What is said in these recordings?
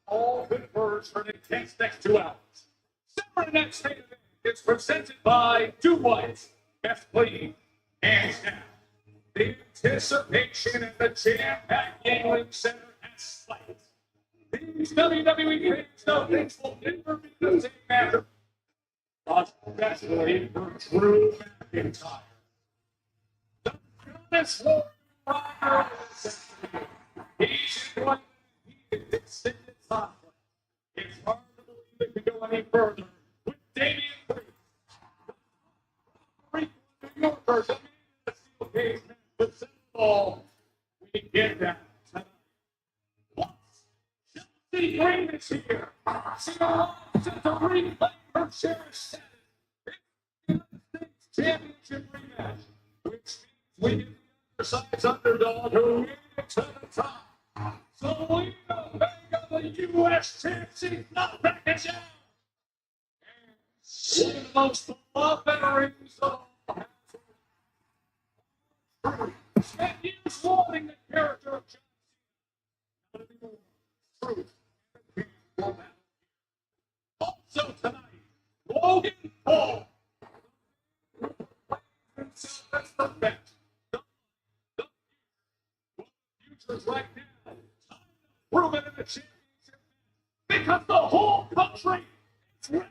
All converge for the intense next 2 hours. Summer next main event is presented by Do White, Best Plead, hands down. The anticipation at the jam-packed Yangling Center has spiked. These WWE fans know things will never be the same matter, especially for Drew McIntyre. The greatest warrior he's in one extended conflict. It's hard to believe it can go any further with Damian Priest. New Yorkers, the man in the steel cage match, but second of all, we get that tonight. Once Chelsea Green is here, she arrives at the ring playing her cherished status. It's the United States Championship rematch, which means we get the other side's underdog who made it to the top. So we know Vega, the U.S. champ, she's not backing down. And one of the most beloved veterans of all. Spent years wanting the character of John Cena. Truth. Also tonight, Logan Paul. Himself as the best. The future's right now. Proven in the championship because the whole country is ready.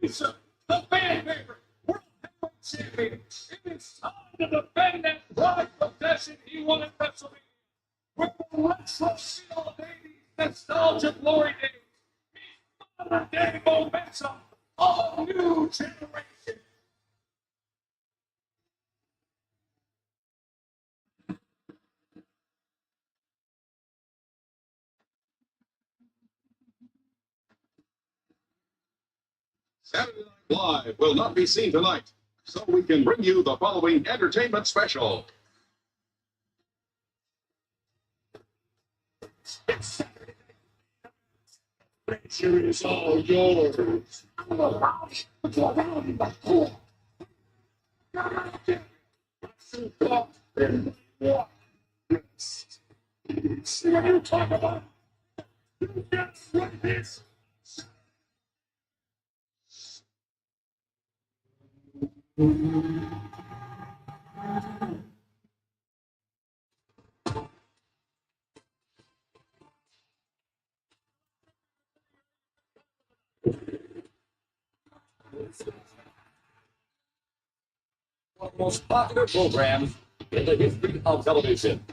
Jason, the fan favorite, world heavyweight champion. It is time to defend that prized possession he won at WrestleMania. With the wrestling seal of 80s nostalgia glory days, meets modern day momentum of a new generation. Saturday Night Live will not be seen tonight, so we can bring you the following entertainment special. Pleasure is all yours. See what you talk about? You get like this. One of the most popular programs in the history of television.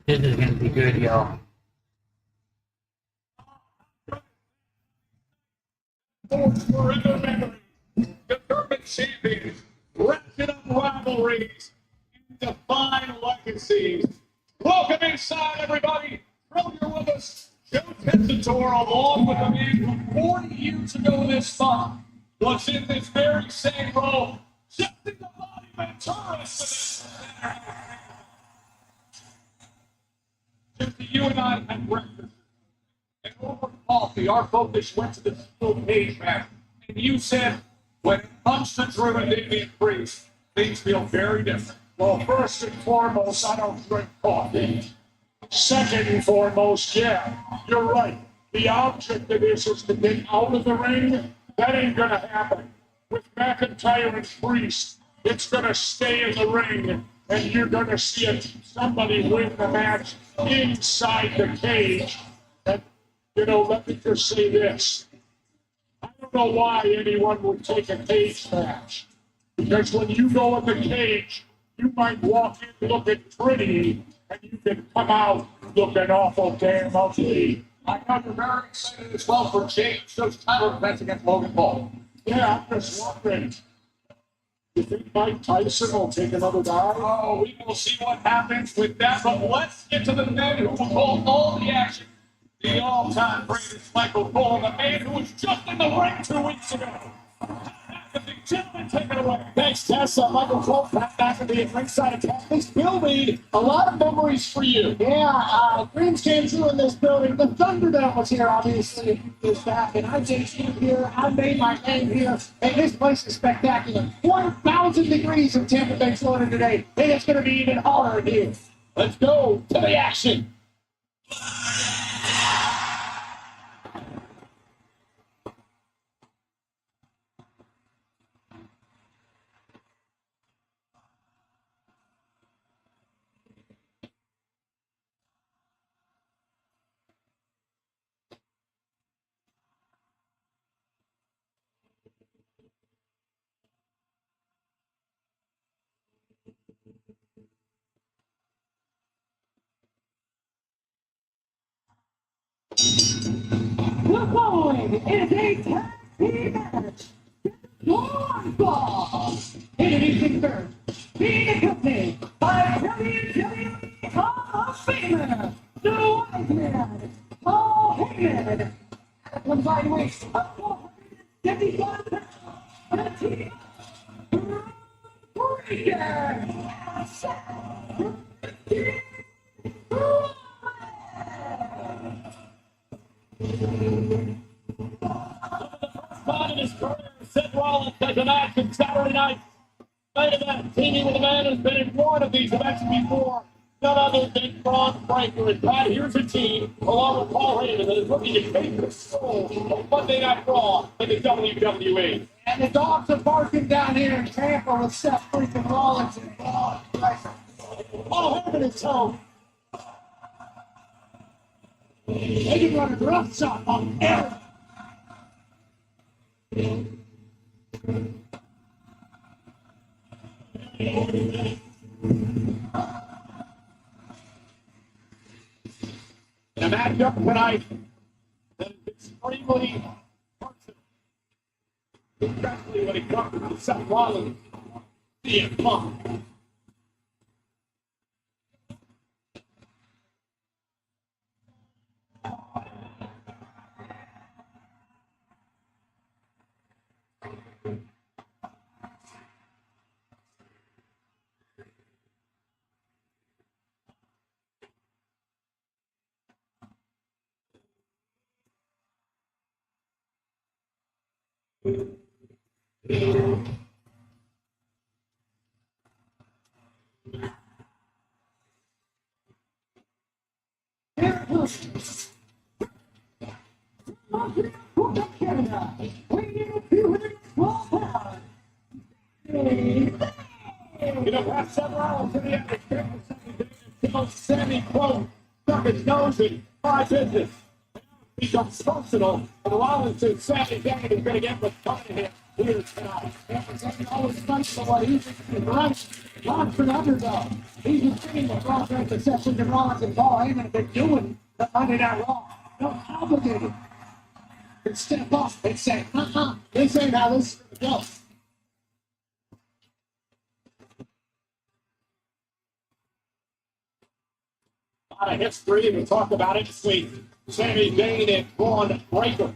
This is gonna be good, y'all. Forever memory, determined champions, ratchet up rivalries, and define legacies. Welcome inside, everybody. Earlier with us, Joe Tessitore, along with a man who 40 years ago this month was in this very same role, just in the body Ventura for this. Just you and I had breakfast. And over coffee, our focus went to the steel cage match. And you said, when it comes to Drew and Damian Priest, things feel very different. Well, first and foremost, I don't drink coffee. Second and foremost, yeah, you're right. The object of this is to get out of the ring. That ain't gonna happen. With McIntyre and Priest, it's gonna stay in the ring, and you're gonna see somebody win the match inside the cage. And, let me just say this. I don't know why anyone would take a cage match. Because when you go in the cage, you might walk in looking pretty, and you can come out looking awful damn ugly. I know you're very excited as well for James Joe's title defense against Logan Paul. Yeah, I'm just wondering. You think Mike Tyson will take another dive? Oh, we will see what happens with that. But let's get to the man who will call all the action. The all-time greatest Michael Cole, the man who was just in the ring 2 weeks ago. Gentlemen, take it away. Thanks, Tess. Michael Cole, back at the ringside attack. This building, a lot of memories for you. Yeah, dreams came true in this building. The Thunderdome was here, obviously, a few years back, and I debuted here. I made my name here, and this place is spectacular. 1,000 degrees in Tampa Bay, Florida today, and it's going to be even hotter here. Let's go to the action. The following is a tag team match. Ball. Introducing first, being accompanied by WWE Hall of Famer, the Wise Man, Paul Heyman. At one side weight of 475 pounds, the team Breaker. Spot in his career, Seth Rollins has a match on Saturday night. Main event, teaming with a man who's been in one of these events before. None other than Braun Breaker. And Pat, here's a team, along with Paul Heyman, that is looking to take the soul of Monday Night Raw in the WWE. And the dogs are barking down here in Tampa with Seth freaking Rollins and Braun Breaker. Paul Heyman is home. They can run a rough shot on Eric. In a matchup tonight that is extremely personal, especially when it comes to Seth Rollins, CM Punk. You know, past 7 hours to the end, Sammy quote, stuck his nose in my business. Becomes personal, and Rollins and Sammy Zayn is going to get what's coming to him here tonight. Sammy always fights for what he's right for the underdog. He's been sitting with Raw during the sessions and Rollins and Paul Heyman have been doing the Monday Night Raw. Don't obligate him. And step up and say, this ain't how this goes. A lot of history, and we talk about it between Sami Zayn and Braun Breaker.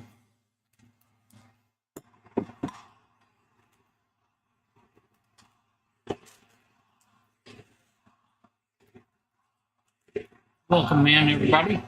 Welcome, man, everybody.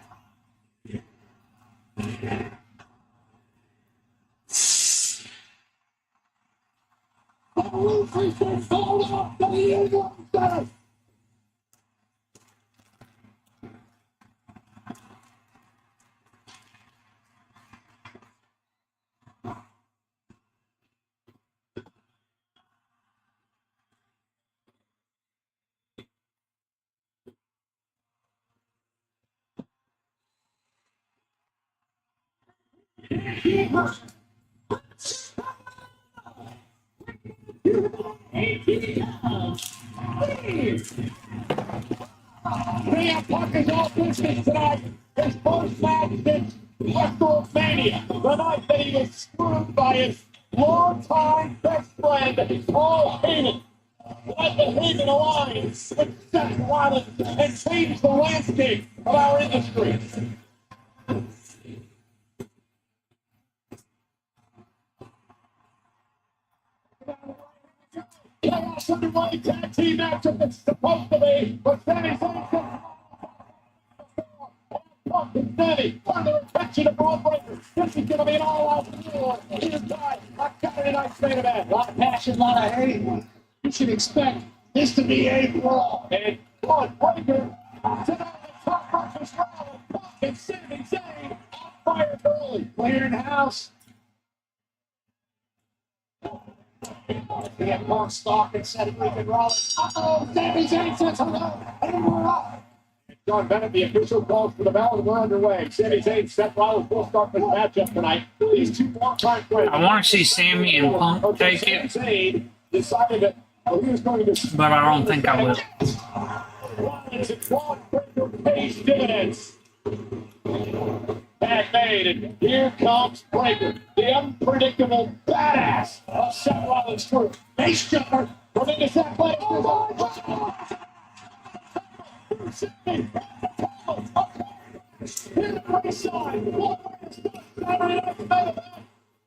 CM Punk is all business tonight. His first match since WrestleMania, the night that he was screwed by his longtime best friend, Paul Heyman. Let the Heyman Alliance with Seth Rollins and change the landscape of our industry. Chaos underway tag team matchup that's supposed to be, but Sami Zayn Punk and Sammy for the attention of Braun Breaker. This is going to be an all-out war. Here's by a Saturday Night main event. A lot of passion, a lot of hate. You should expect this to be a brawl. And Braun Breaker tonight the top versus Raw. Punk and Sami Zayn on fire early. Clear in the house. We have Punk stalking Seth freaking Rollins. Uh-oh, Sami Zayn says hello. And we're up. John Bennett, the official calls for the bell, and we're underway. Sami Zayn, Seth Rollins will start this matchup tonight. These two long-time friends. I want to see Sammy and Punk take it, Zayn decided that he was going to. but I don't think I will. Rollins and Braun Breaker pays dividends. Tag made, and here comes Breaker, the unpredictable badass of Seth Rollins' group. Base jumper from into Seth Rollins. Here the ringside.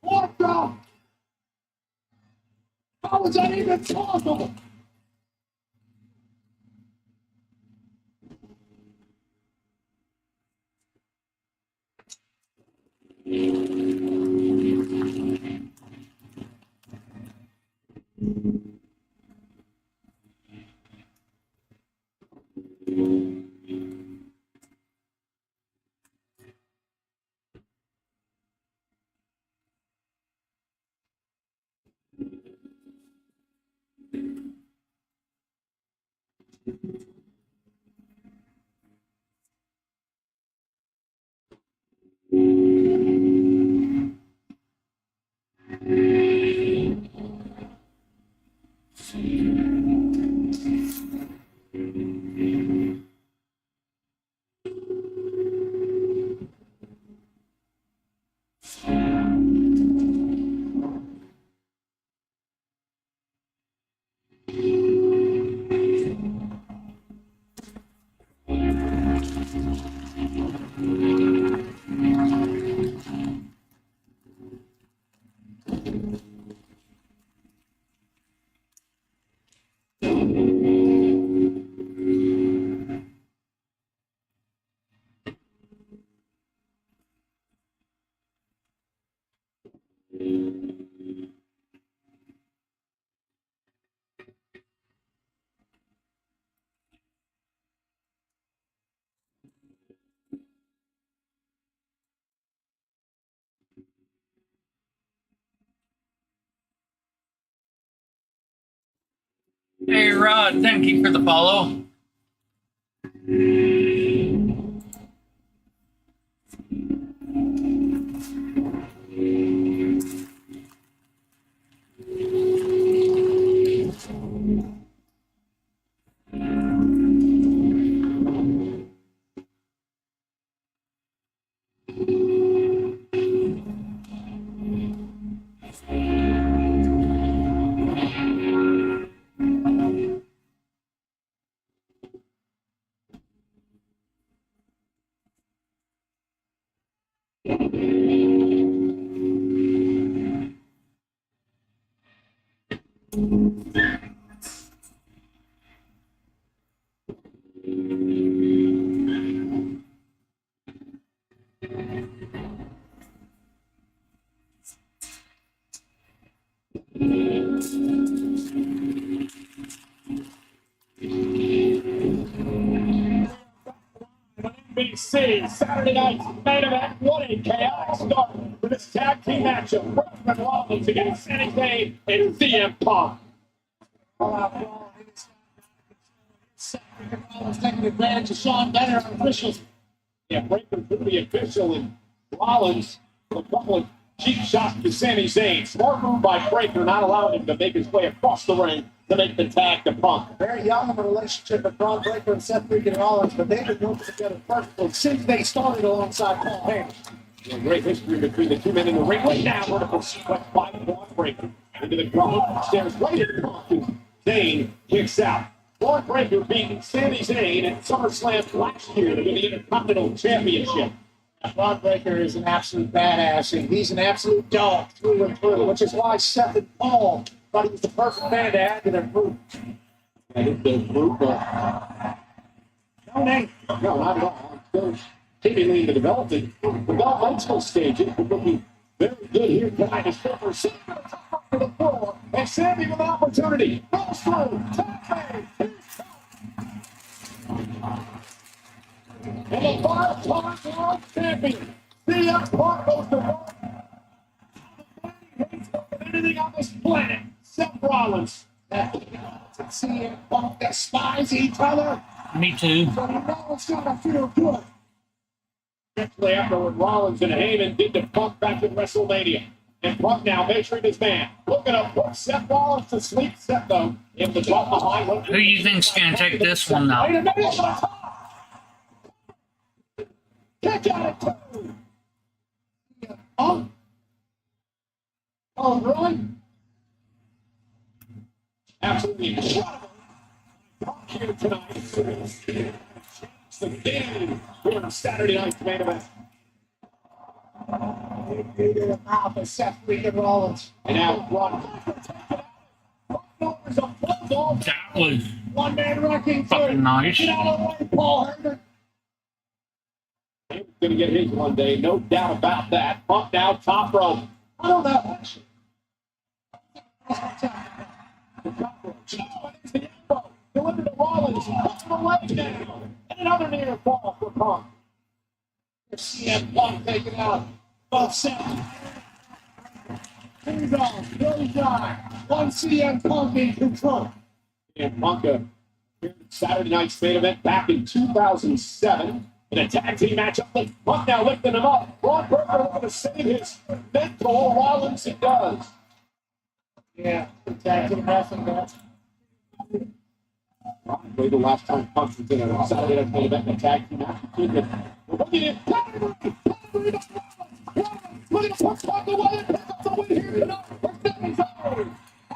What the? How was that even possible? Hey Rod, thank you for the follow. NBC Saturday night's main event. What a chaotic start for this tag team matchup. Brooklyn Rollins against Sami Zayn and CM Punk. Rollins taking advantage of Sean Benner, our officials. Yeah, Breaker through the official, and Rollins a couple of cheap shots to Sami Zayn. Smart move by Breaker, not allowing him to make his way across the ring to make the tag to Punk. Very young of a relationship with Braun Breaker and Seth freaking Rollins, but they've been working together perfectly since they started alongside Paul Heyman. A great history between the two men in the ring. Right now, vertical suplex by Braun Breaker. Into the crowd, stairs right at Punk. Zayn kicks out. Braun Breaker beat Sami Zayn at SummerSlam last year to win the Intercontinental Championship. Braun Breaker is an absolute badass, and he's an absolute dog through and through, which is why Seth and Paul thought he was the perfect man to add to their group. I think the group, No name. no, not at all. Still seemingly in the developmental stages, but looking very good here tonight. As Silver Sami to the top of the floor, and Sami with an opportunity. Goes through, tap and the five-time world champion, CM Punk goes to work. He hates more than anything on this planet, Seth Rollins. CM Punk despise each other, Me too. so you know it's gonna feel good. Actually, afterward, Rollins and Heyman did to Punk back in WrestleMania. And Punk now measuring his man. Looking to put Seth Rollins to sleep. Seth, though, in the drop behind. Who you think's gonna take this one Wait though? a minute. Kick out of two. Punk. Oh, really? Absolutely incredible. Punk here tonight. The game here on Saturday night's main event. He did a mouth of Seth freaking Rollins. And now, Braun Breaker takes it out. That was One man wrecking fucking nice. Get out of the way, Paul Heyman. He's going to get his one day, no doubt about that. Punk now top rope. I don't know. The top rope. There's the elbow. Delivered to Rollins. Puts the leg down. And another near fall for Punk. CM Punk taking out both Seth. Here goes. Billy John. One CM Punk in control. And Punk here Saturday night's main event back in 2007 in a tag team matchup. Punk now lifting him up. Braun Breaker looking to save his mentor. Rollins, he does. Yeah, tag team wrestling match. Probably the last time Punk was in a Saturday night's main event in a tag team match. Look at Punk's Punk away and pick up the win here tonight. He's over.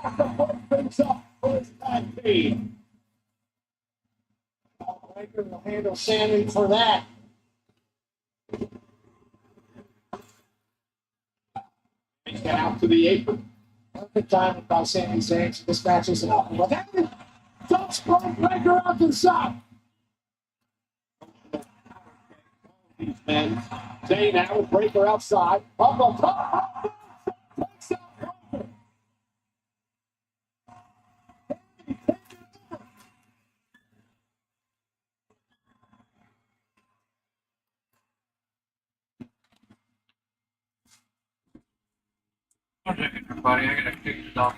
After Punk brings up for his tag team. Breaker will handle Sammy for that. He's got out to the apron. Perfect timing by Sami Zayn. So this match isn't over. But then, dumps Braun Breaker out to the side. These men. Zayn now with Breaker outside. Up on top. Takes out Breaker. Everybody, I gotta kick the dog.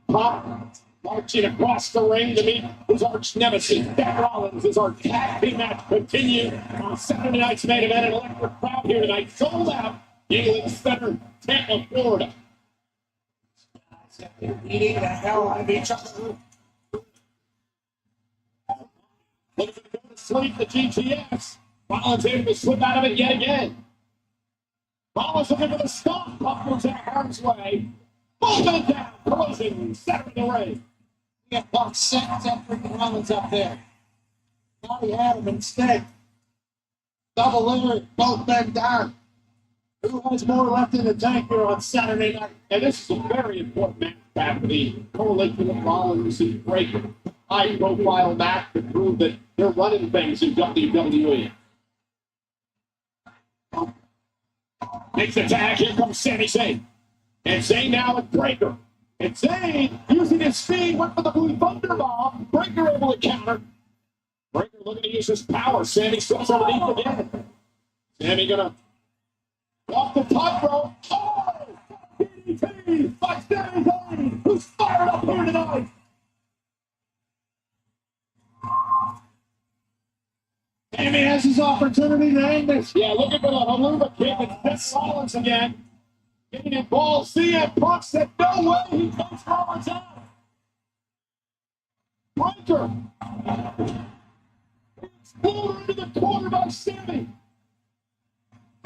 Pop marching across the ring to meet his arch nemesis, Seth Rollins, as our tag team match continues on Saturday night's main event. An electric crowd here tonight, sold out, Yingling Center, Tampa, Florida. Beating the hell out of each other. Looking to go to sleep, the GTS. Rollins able to slip out of it yet again. Rollins looking for the stop. Buckles in harm's way. Movement down, closing, center of the ring. He got about 6 freaking Rollins up there. Now he had him instead. Double liver, both men down. Who has more left in the tank here on Saturday night? And this is a very important match after the coalition of Rollins and Breaker. High-profile match to prove that they're running things in WWE. Makes the tag. Here comes Sami Zayn. And Zayn now with Breaker. And Zayn, using his speed, went for the Blue Thunder Bomb. Breaker able to counter. Breaker looking to use his power. Sami slips underneath again. Sami gonna off the top rope. Oh! DDT by Sami Zayn, who's fired up here tonight. Sami has his opportunity to end this. Yeah, looking for the Haluva kick. It's Seth Rollins again. Getting involved. CM Punk said, no way. He takes Rollins out. Breaker. Exploded into the corner by Sami.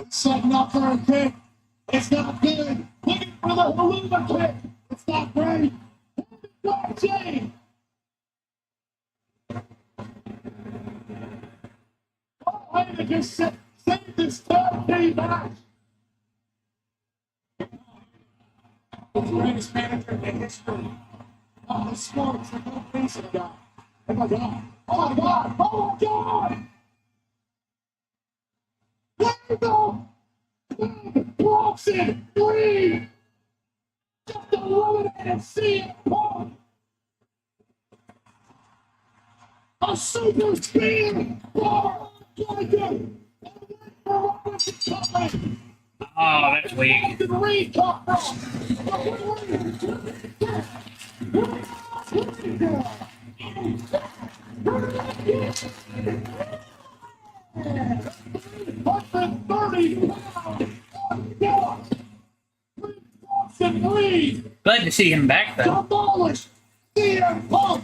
Setting up for a kick. It's not good. Looking for the Haluva kick. It's not great. James. Oh, Heyman just saved this tag team match. The greatest manager in the history of the sports. A good reason ago. Oh my God. Oh my God. Oh my God. There you go. Bronson, 3. Just eliminated CM Punk. A super speed. Oh, Oh, that's weak. Glad to see him back, though. Demolished CM Punk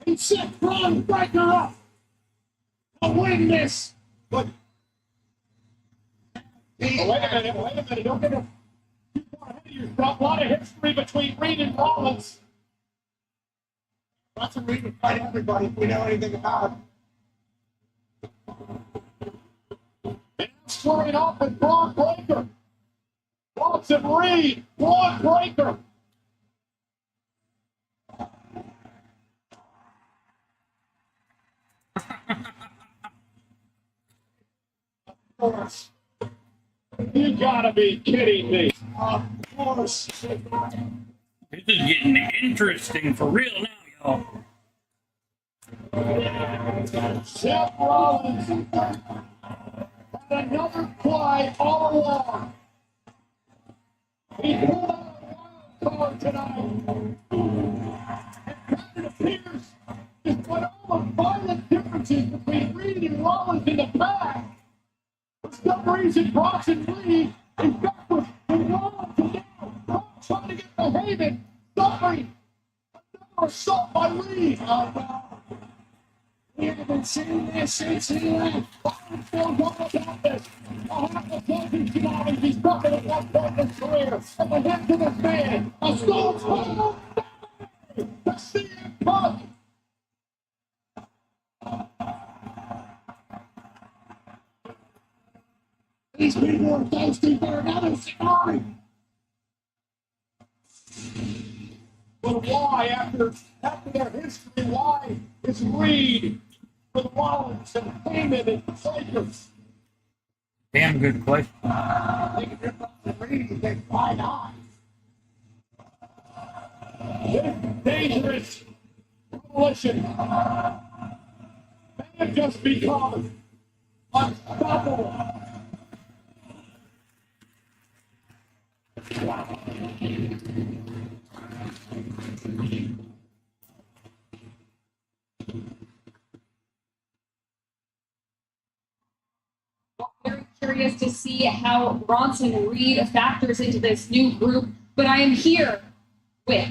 and set Braun Breaker up to win this. But wait a minute. Don't get too far ahead of yourself. A lot of history between Reed and Rollins. That's a Reed to fight everybody if we know anything about it. And squaring off with Braun Breaker. Rollins and Reed. Braun Breaker. Of course. You gotta be kidding me. Of course. This is getting interesting for real now, y'all. Seth Rollins had another play all along. He pulled out a wild card tonight. And it appears despite all the violent differences between Reed and Rollins in the past, for some reason Bronson Reed is back with Rollins and now Rollins trying to get the David, sorry. Another assault by Reed. Oh, no. We haven't seen this since he left. I'm still going about this. I'll have to tell these guys he's broken at one point in his career. And the head to this man. Assault home. The CM Punk. These people are thirsty for another story. But why, after their history, why is Reed with Rollins and Heyman and Lakers? Damn good question. They can rip up the Reed, then why not? This dangerous coalition may have just become unstoppable. Very curious to see how Bronson Reed factors into this new group, but I am here with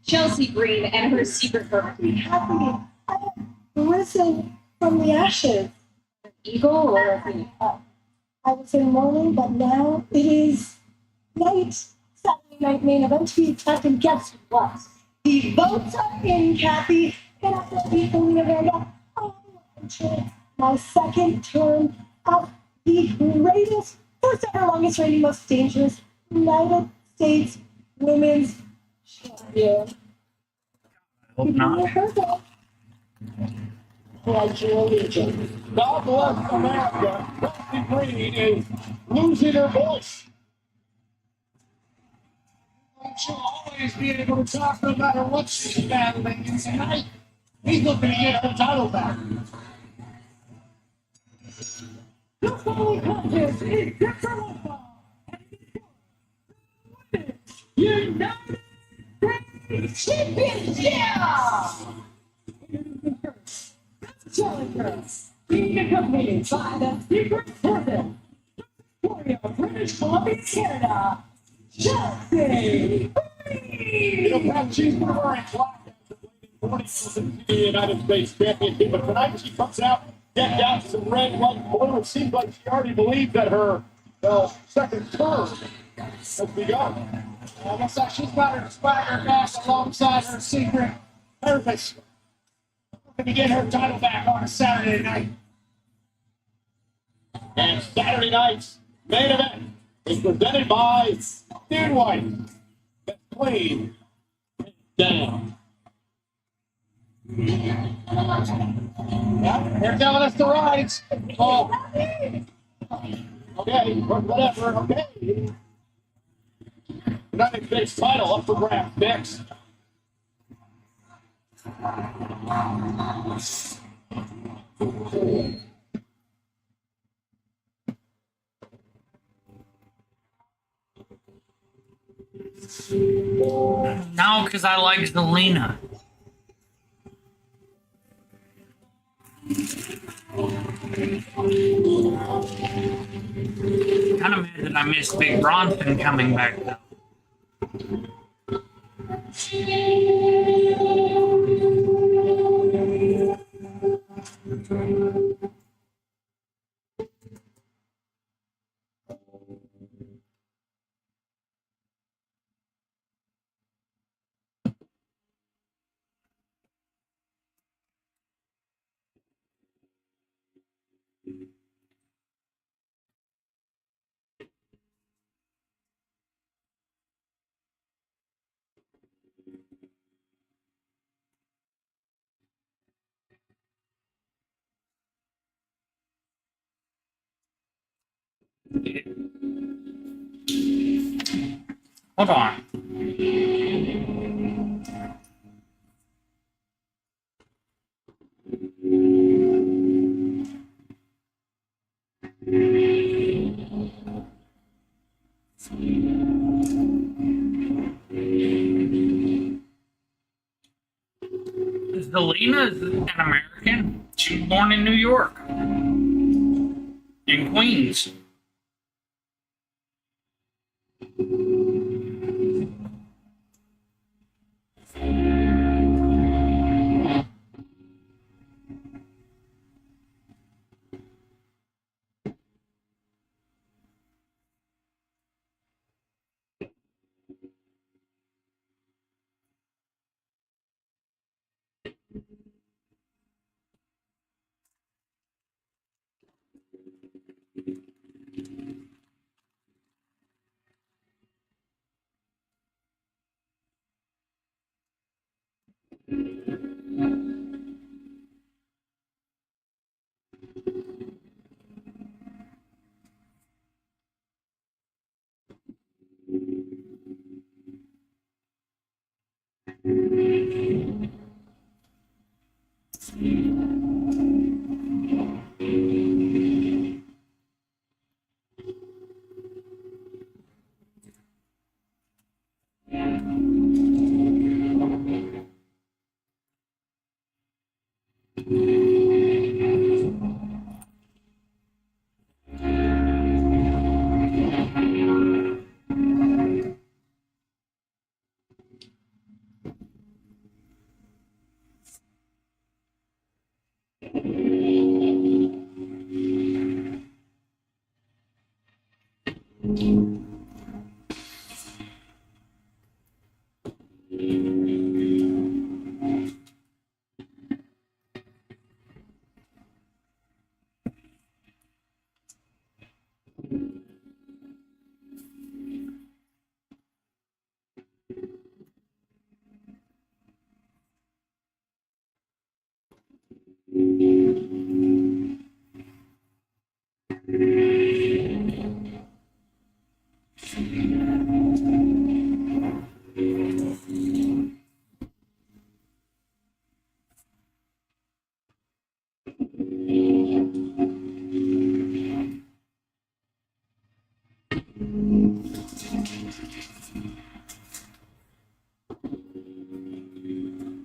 Chelsea Green and her secret bird. Happy. I have risen from the ashes. Eagle or I was in mourning, but now it is night. Saturday night main event to be expected. And guess what? The votes are in, Kathy. And after beating Amanda, I enter my second term of the greatest, first ever, longest reigning, most dangerous United States Women's Champion. Hope not. Pledge your allegiance. God bless America. Chelsea Green is losing her voice. She'll always be able to talk no matter what she's battling. And tonight, he's looking to get her title back. The following contest is Detriment. United States Championship! Challenger, being accompanied by the secret person, Victoria, British Columbia, Canada, Chelsea Green! Pat, she's been wearing black after waiting 40 for the United States Championship, but tonight she comes out, decked out some red, white, and blue. It seems like she already believed that her second term has begun. Looks like she's got her swagger back alongside her secret purpose. To get her title back on a Saturday night. And Saturday night's main event is presented by Dude White. That's clean. Down. Yeah, they're telling us the rights. Oh. Okay, whatever, okay. United States title up for grabs next. No, because I like Zelina. Kind of mad that I missed Big Bronson coming back though. Hold on. Zelina is an American. She was born in New York. In Queens.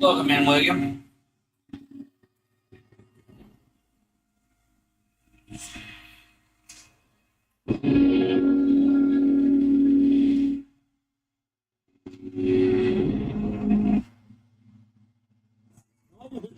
Welcome in, William.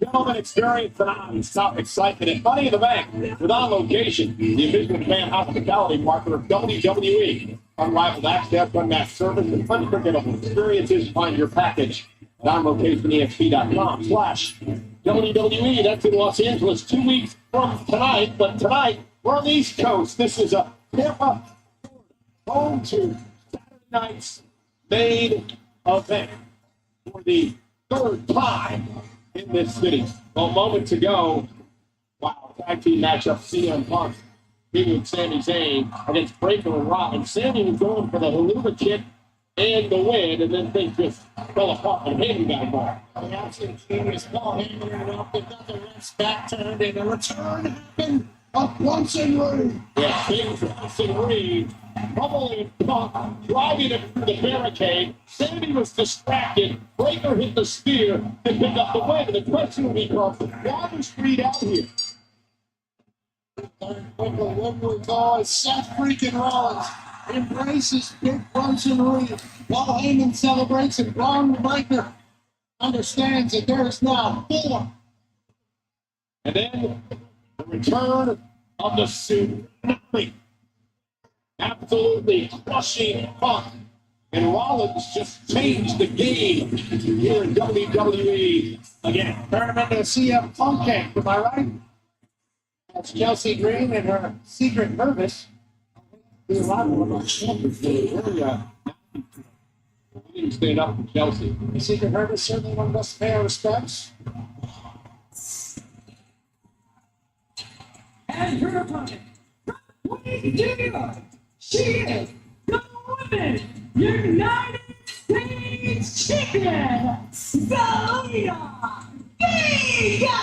Gentlemen, experience tonight. Stop excitement at Money in the Bank with On Location, the official fan hospitality partner of WWE. Unrivaled access, unmatched service, and unforgettable experiences. Find your package at onlocationexp.com/WWE. That's in Los Angeles 2 weeks from tonight. But tonight, we're on the East Coast. This is a Tampa home to Saturday night's main event for the third time in this city. Well, moments ago, wow, tag team matchup, CM Punk beating Sami Zayn against Breakker and Rollins. Sami was going for the Haluva kick and the win, and then things just fell apart when Heyman got involved. The absolute genius Paul Heyman interrupted, got the ref's back turned, and a return happened of Bronson Reed. Yeah, King Bronson Reed pummeling Punk, driving him through the barricade. Sami was distracted. Breakker hit the spear to pick up the win. And the question will become, why was Reed out here? Third quickly, one more goal as Seth freaking Rollins embraces Big Bronson Reed while Heyman celebrates and Braun Breaker understands that there is now 4. And then the return of the tsunami. Absolutely crushing Punk. And Rollins just changed the game here in WWE again. Turn him into a CM Punk cake, am I right? That's Chelsea Green and her secret nervous. The arrival of our champion. We didn't stand up for Chelsea. The secret nervous certainly one of us pay our respects. And her opponent, she is the Women's United States Champion, Zelina Vega!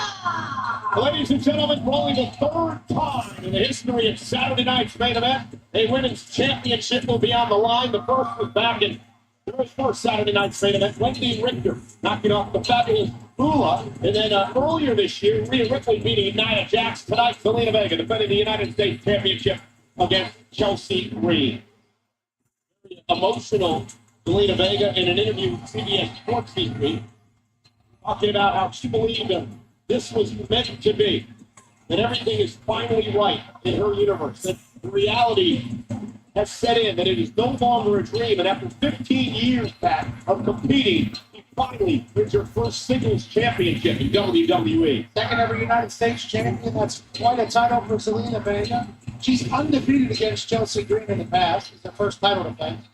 Ladies and gentlemen, for only the third time in the history of Saturday night's main event, a women's championship will be on the line. The first was back in the first Saturday night's main event. Wendy Richter knocking off the fabulous Bula. And then earlier this year, Rhea Ripley beating Nia Jax. Tonight, Zelina Vega defending the United States Championship against Chelsea Green. Emotional Zelina Vega in an interview with CBS Sports this week, talking about how she believed that this was meant to be, that everything is finally right in her universe, that reality has set in, that it is no longer a dream, and after 15 years back of competing, she finally wins her first singles championship in WWE. Second ever United States champion. That's quite a title for Zelina Vega. She's undefeated against Chelsea Green in the past. It's her first title defense.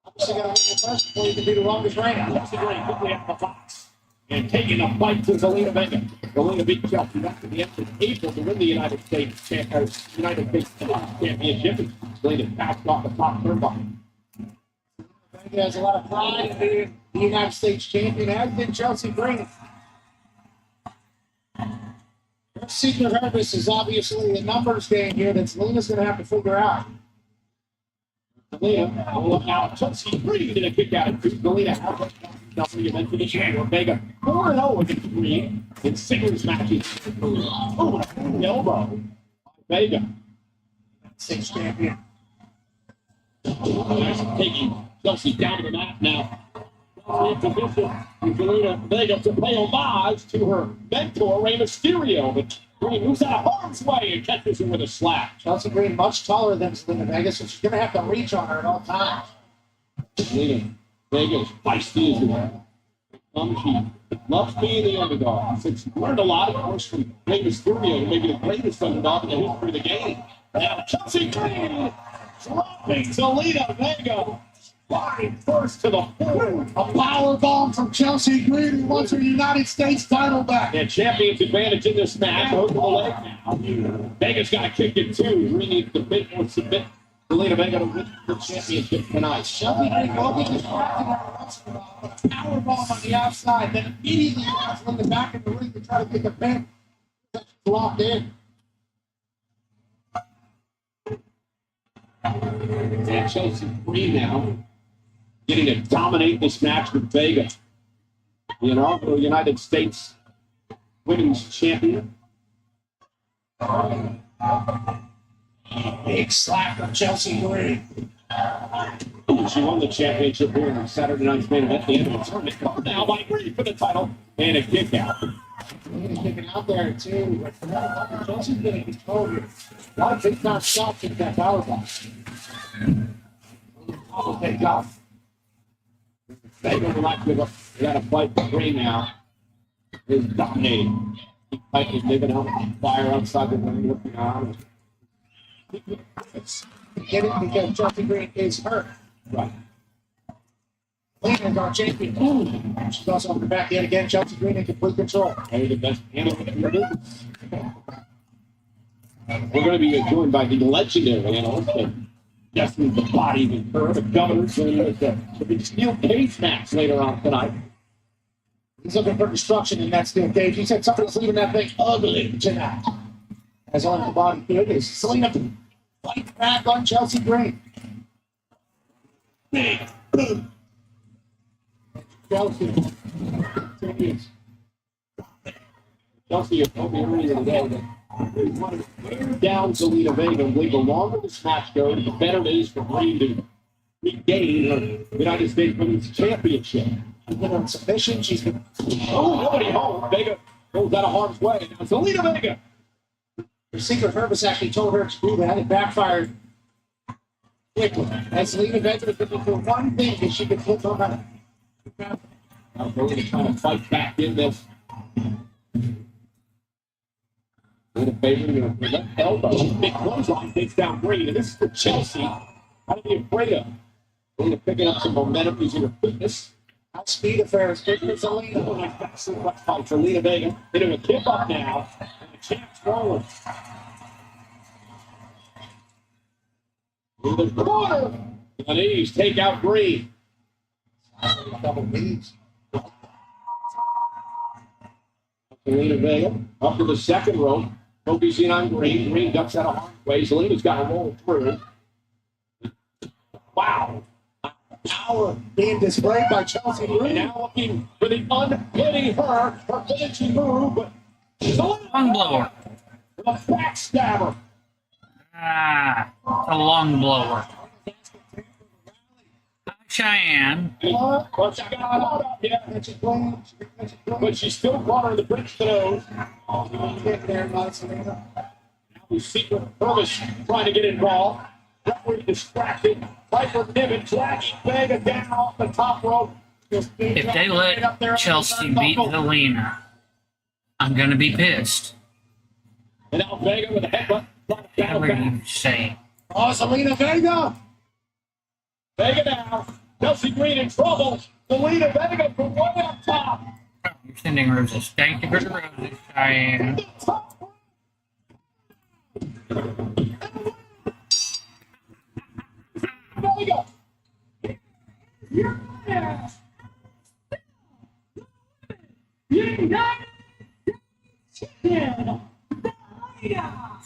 Obviously, got to win the first before you can be the longest reign. Chelsea Green quickly out of the box and taking a fight to Zelina Vega. Zelina beat Chelsea back to the end of April to win the United States Championship. Zelina passed off the top turnbuckle. Vega has a lot of pride in being the United States champion, as did Chelsea Green. Her secret purpose is obviously a numbers game here that Zelina's going to have to figure out. Zelina will look out. Chelsea Green did a kick out of two. Zelina out. Chelsea eventually the champion. Vega 4-0 against Green in singles matches. Oh, an elbow. Vega. Six champion. Taking Chelsea down to the mat now. Chelsea in position. Zelina Vega to pay homage to her mentor, Rey Mysterio. But Green moves out of harm's way and catches her with a slap. Chelsea Green much taller than Zelina Vega, so she's going to have to reach on her at all times. Zelina Vega's feisty as well. She loves being the underdog. She's learned a lot, of course, from Rey Mysterio, maybe the greatest underdog in the history of the game. Now Chelsea Green dropping Zelina Vega. Flying first to the floor. A power bomb from Chelsea Green, who wants her United States title back. And champion's advantage in this match. Over the leg now. Vega's got to kick it too. Green needs to bid or submit Zelina Vega to win the championship tonight. Chelsea Green will get distracted every once in a while, but a power bomb on the outside, then immediately wants Zelina back in the ring to try to get the pin. She's locked in. And Chelsea Green now getting to dominate this match with Vega. The inaugural United States Women's Champion. Big slap from Chelsea Green. She won the championship here in Saturday night's main event at the end of the tournament. Called now by Green for the title and a kick out. Green kicking out there too. But for that, Chelsea's been in control here. A lot of big time shots in that power bomb. I'll take off. Vega will not give up. We got to fight for Green now. Is dominating. He fight is living out fire outside the ring, looking on. Get it because Chelsea Green is hurt. Right. Zelina is our champion. Ooh. She's also on the back yet again. Chelsea Green in complete control. Maybe the best analyst in the business. We're going to be joined by the legendary analyst and Justin the Body Ventura, the governor, joining us the big steel cage match later on tonight. He's looking for destruction in that steel cage. He said somebody's leaving that thing ugly tonight. As on the body field is Zelina to fight back on Chelsea Green. Big. Chelsea continues. Chelsea is over earlier today that they wanted to wear down Zelina Vega. And the longer this match goes, the better it is for Green to regain her United States Women's Championship. She's been on submission. She's been. Oh, nobody home. Vega goes out of harm's way. Now Zelina Vega. Her secret purpose actually told her to do that. It backfired quickly. As Zelina Vega was looking for one thing that she could flip on her. Now Zelina trying to fight back in this. In a favor of the left elbow. Big clothesline takes down Green. And this is for Chelsea. How to be afraid of. Zelina picking up some momentum using her fitness. High speed affair is good for Zelina. Oh, nice back suplex fight for Zelina Vega. They're doing a kick up now. And the champ's rolling. In the corner. On knees, take out Green. Double knees. Zelina Vega up to the second rope. Focusing on Green. Green ducks out of harm's way. Zelina's got to roll through. Wow. Power being displayed by Chelsea And Green. now looking for the unpitting her finishing move. But Lung blower. the backstabber. Ah, a lung blower. Hi, Cheyenne. Well, she got caught up, yeah. But she's still caught her in the bridge to nose. Get there, Zelina. Now the secret purpose trying to get involved. Referee distracted. Piper Niven dragging Vega down off the top rope. If they let Chelsea beat Helena, I'm gonna be pissed. And now Vega with a headbutt. What are you saying? Oh, Zelina Vega. Vega now. Chelsea Green in trouble. Zelina Vega from way up top. You're sending roses. Thank you for the roses, Cheyenne. Vega. Yeah. United Champion. Yeah.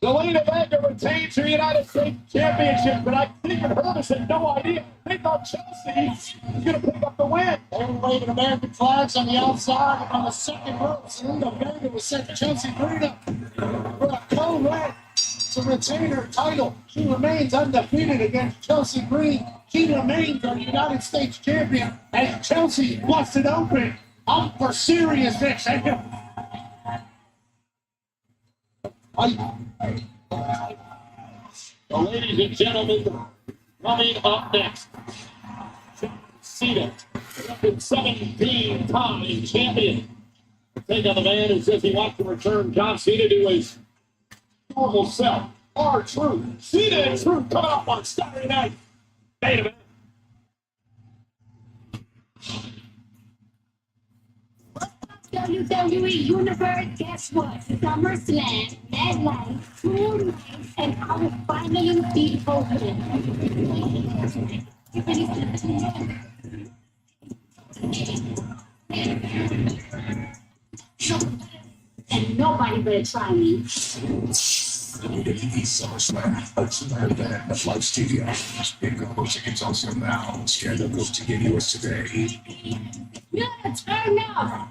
Zelina Vega retains her United States Championship, but I think Curtis had no idea. They thought Chelsea was going to pick up the win. They were waving American flags on the outside on the second rope. Zelina Vega was sent Chelsea Green up for a co-win to retain her title. She remains undefeated against Chelsea Green. She remains our United States champion as Chelsea busted open. Up for seriousness. Well, ladies and gentlemen, coming up next, Cena, 17-time champion. Take on the man who says he wants to return John Cena to his normal self. R-Truth. Cena and Truth coming up on Saturday night. Main event. WWE Universe, guess what? SummerSlam, Mad Life, 2 nights, and our finally beat open. And nobody better try me. WWE SummerSlam, ultimate event of live studios. Pick-up tickets on sale now. Scan the code to get yours today. Yeah, turn up.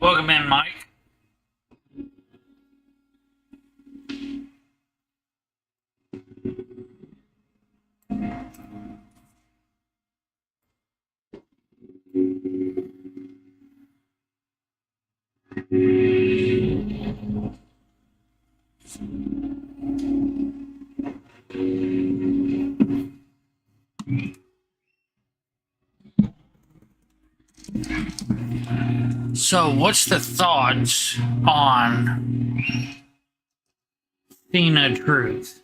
Welcome in, Mike. So, what's the thoughts on Cena Truth?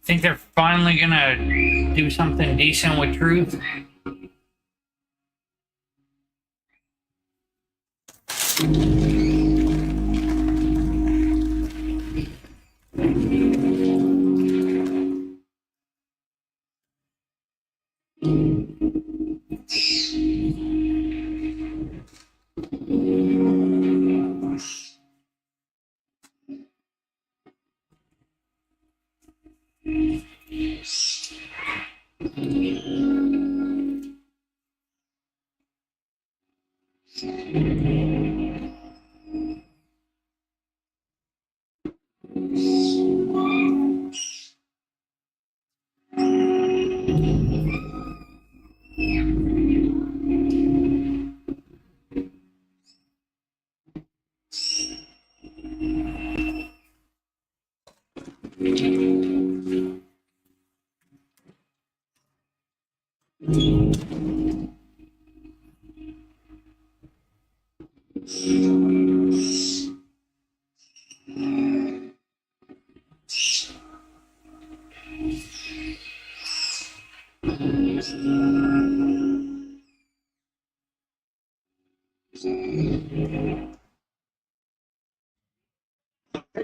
Think they're finally gonna do something decent with Truth? They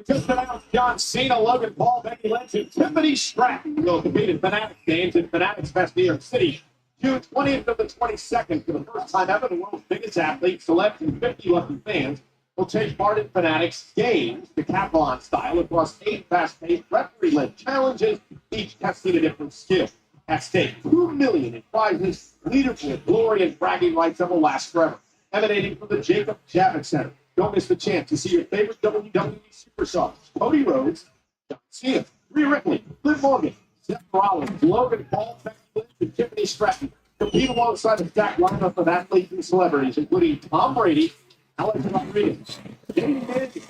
just announced John Cena, Logan Paul, Becky Lynch, and Tiffany Stratton will compete in Fanatics Games in Fanatics Fest, New York City, June 20th to the 22nd. For the first time ever, the world's biggest athletes, celebs, and 50 lucky fans will take part in Fanatics Games, decathlon style, across 8 fast-paced, referee-led challenges, each testing a different skill. At stake, $2 million in prizes, leaderboard, glory, and bragging rights that will last forever. Emanating from the Jacob Javits Center. Don't miss the chance to see your favorite WWE superstars: Cody Rhodes, John Cena, Rhea Ripley, Liv Morgan, Seth Rollins, Logan Paul, Becky Lynch, and Tiffany Stratton. Compete alongside a stacked lineup of athletes and celebrities, including Tom Brady, Alex Rodriguez, Jamie Manning,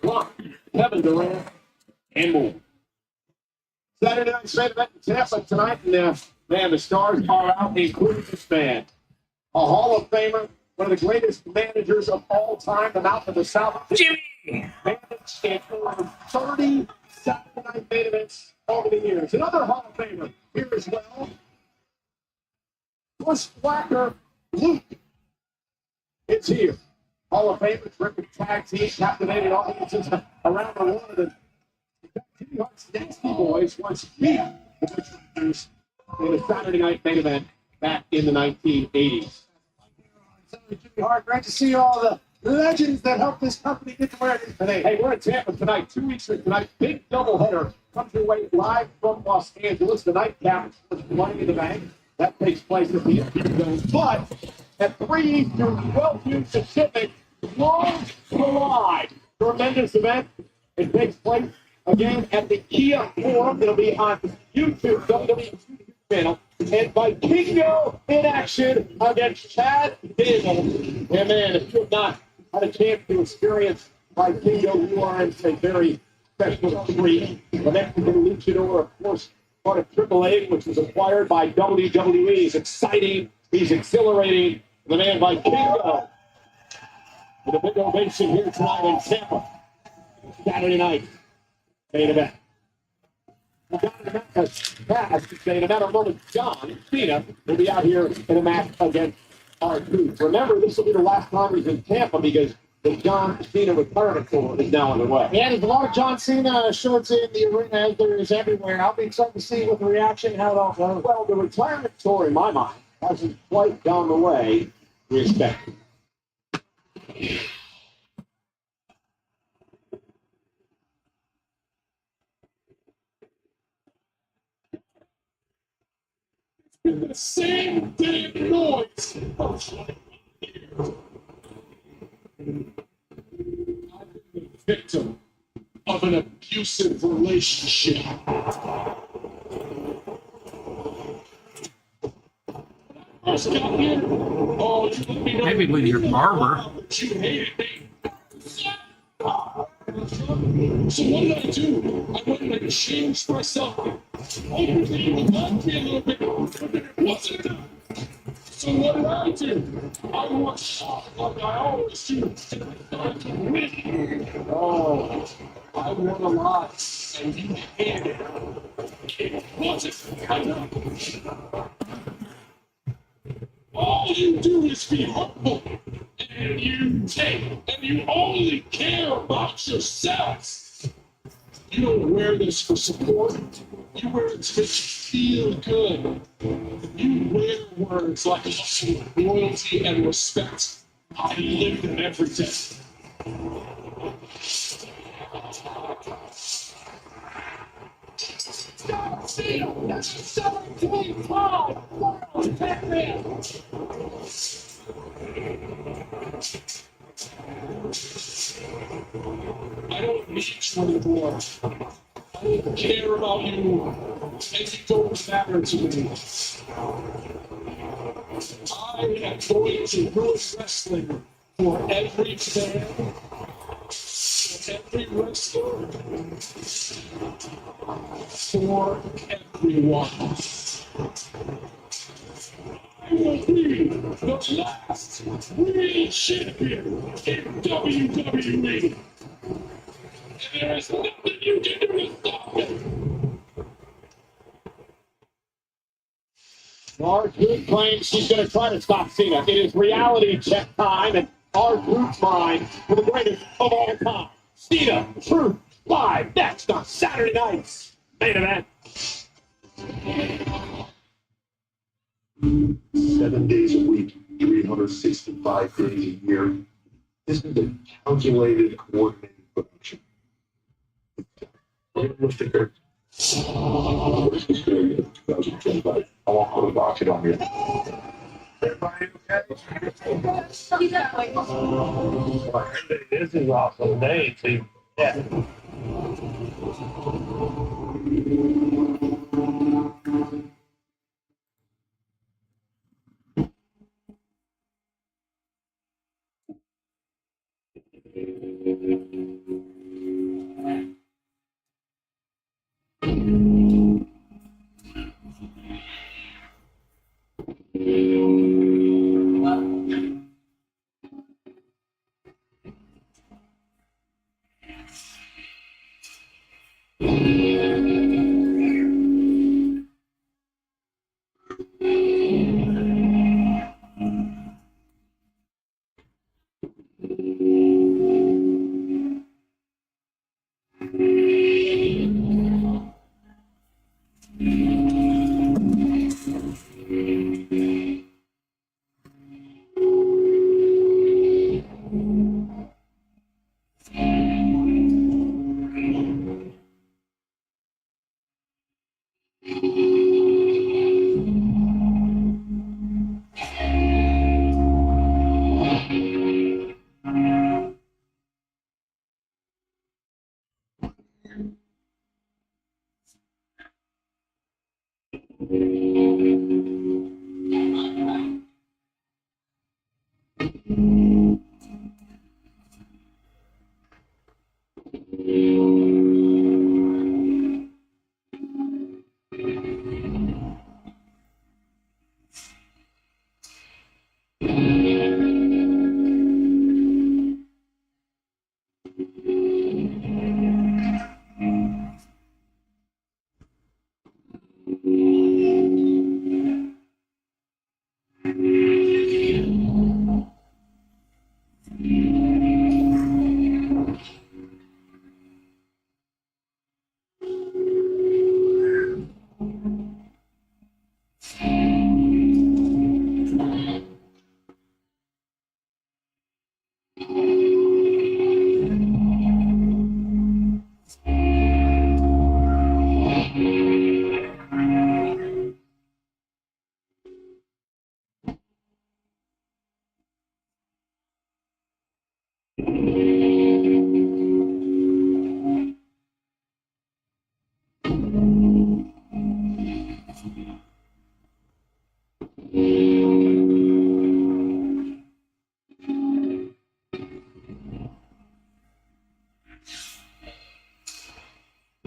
Blunt, Kevin Durant, and more. Saturday night's main event in Tampa tonight, and man, the stars are out, including this man, a Hall of Famer, one of the greatest managers of all time, the mouth of the South. Jimmy! Managed in over 30 Saturday night main events over the years. Another Hall of Famer here as well. Bush Whacker Luke is here. Hall of Famer, terrific tag team, captivated audiences around the world. And Jimmy Hart's Nasty Boys once beat the Bush Whackers in a Saturday night main event back in the 1980s. Jimmy Hart, great to see all the legends that helped this company get to where it is today. Hey, we're in Tampa tonight, 2 weeks from tonight. Big doubleheader comes your way live from Los Angeles. The nightcap is Money in the Bank. That takes place at the Dome. But at 3 Eastern, 12 noon Pacific, Long Live. Tremendous event. It takes place again at the Kia Forum. It'll be on YouTube, WWE channel. And Vikingo in action against Chad Gable. And man, if you have not had a chance to experience Vikingo, you are in a very special treat. The Mexican luchador, of course, part of AAA, which was acquired by WWE. He's exciting. He's exhilarating. The man Vikingo with a big ovation here tonight in Tampa. Saturday night main event. In a matter of moments, John Cena will be out here in a match against our troops. Remember, this will be the last time he's in Tampa because the John Cena retirement tour is now underway. Yeah, there's a lot of John Cena shirts in the arena as there is everywhere. I'll be excited to see what the reaction, how it all goes. Well, the retirement tour, in my mind, hasn't quite gone the way we expected. The same damn noise. I've been the victim of an abusive relationship. First got here, oh, you let me know. Maybe with your barber. You hated me. So what did I do? I went and I changed myself. Openly, you loved me a little bit, but it wasn't enough. So what did I do? I watched like I always do, and I thought I could win. Oh, I won a lot, and you hated it. It wasn't enough. All you do is be humble, and you take, and you only care about yourself. You don't wear this for support. You wear it to make you feel good. You wear words like hustle, loyalty, and respect. I live them every day. Stop seeing that's selling to me proud world champion. I don't need you anymore. I don't care about you, and you don't matter to me. I am going to ruin wrestling for every fan, for every wrestler, for everyone. the last real champion in WWE. And there is nothing you can do to stop him. R-Truth claims she's going to try to stop Cena. It is reality check time, and R-Truth's mind for the greatest of all time. Cena, Truth, live next on Saturday night's main event. 7 days a week, 365 days a year. This is a calculated, coordinated production. Lift the curtain. 2025. I won't put a rocket on you. Everybody okay? This is awesome day, too. Yeah.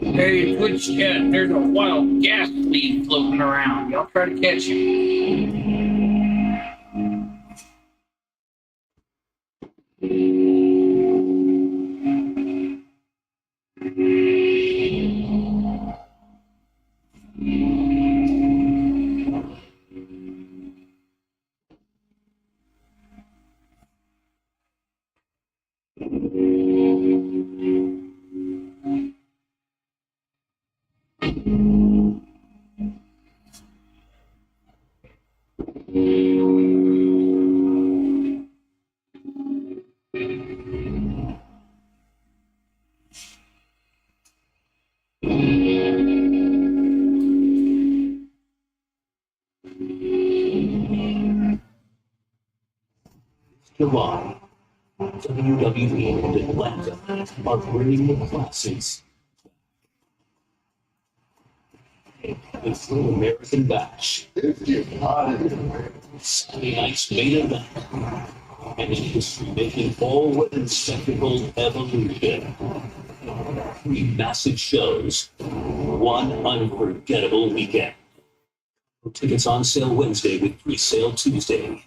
Hey, Twitch chat, there's a wild gas leak floating around. Y'all try to catch it. July, WWE and Atlanta are bringing the classics. The Full American Bash. Saturday night's main event. An industry-making all-weather spectacle evolution. 3 massive shows. 1 unforgettable weekend. Tickets on sale Wednesday with pre-sale Tuesday.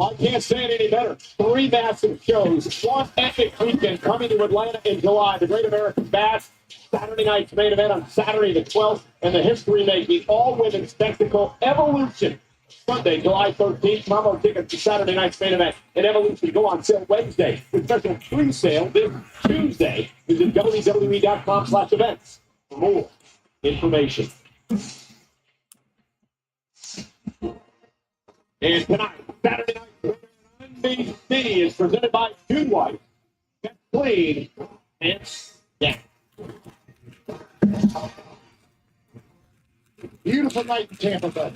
I can't say it any better. 3 massive shows, 1 epic weekend coming to Atlanta in July. The Great American Bash, Saturday night's main event on Saturday the 12th, and the history-making all-women spectacle Evolution. Sunday, July 13th, Mammo tickets to Saturday night's main event and Evolution go on sale Wednesday with special pre-sale this Tuesday. Visit WWE.com/events for more information. And tonight, Saturday night, NBC is presented by June White. Get clean and down. Beautiful night in Tampa Bay.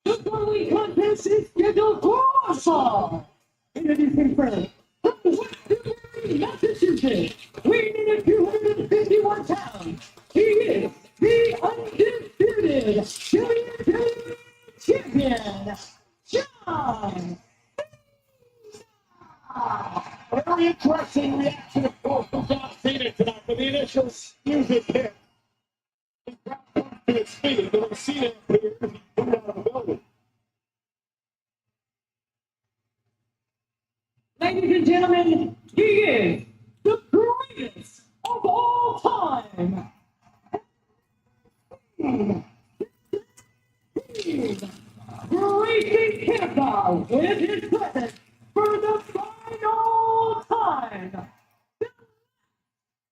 The following contest is scheduled for one fall. Introducing first, from Westbury, Massachusetts, weighing in at 251 pounds. He is the undisputed WWE champion, John. Very interesting reaction, of course, from John Cena tonight with the initial music hit. The crowd comes to its feet, and then Cena appears as he comes out of the building. Ladies and gentlemen, he is the greatest of all time. Gracie Tampa with his presence for the final time.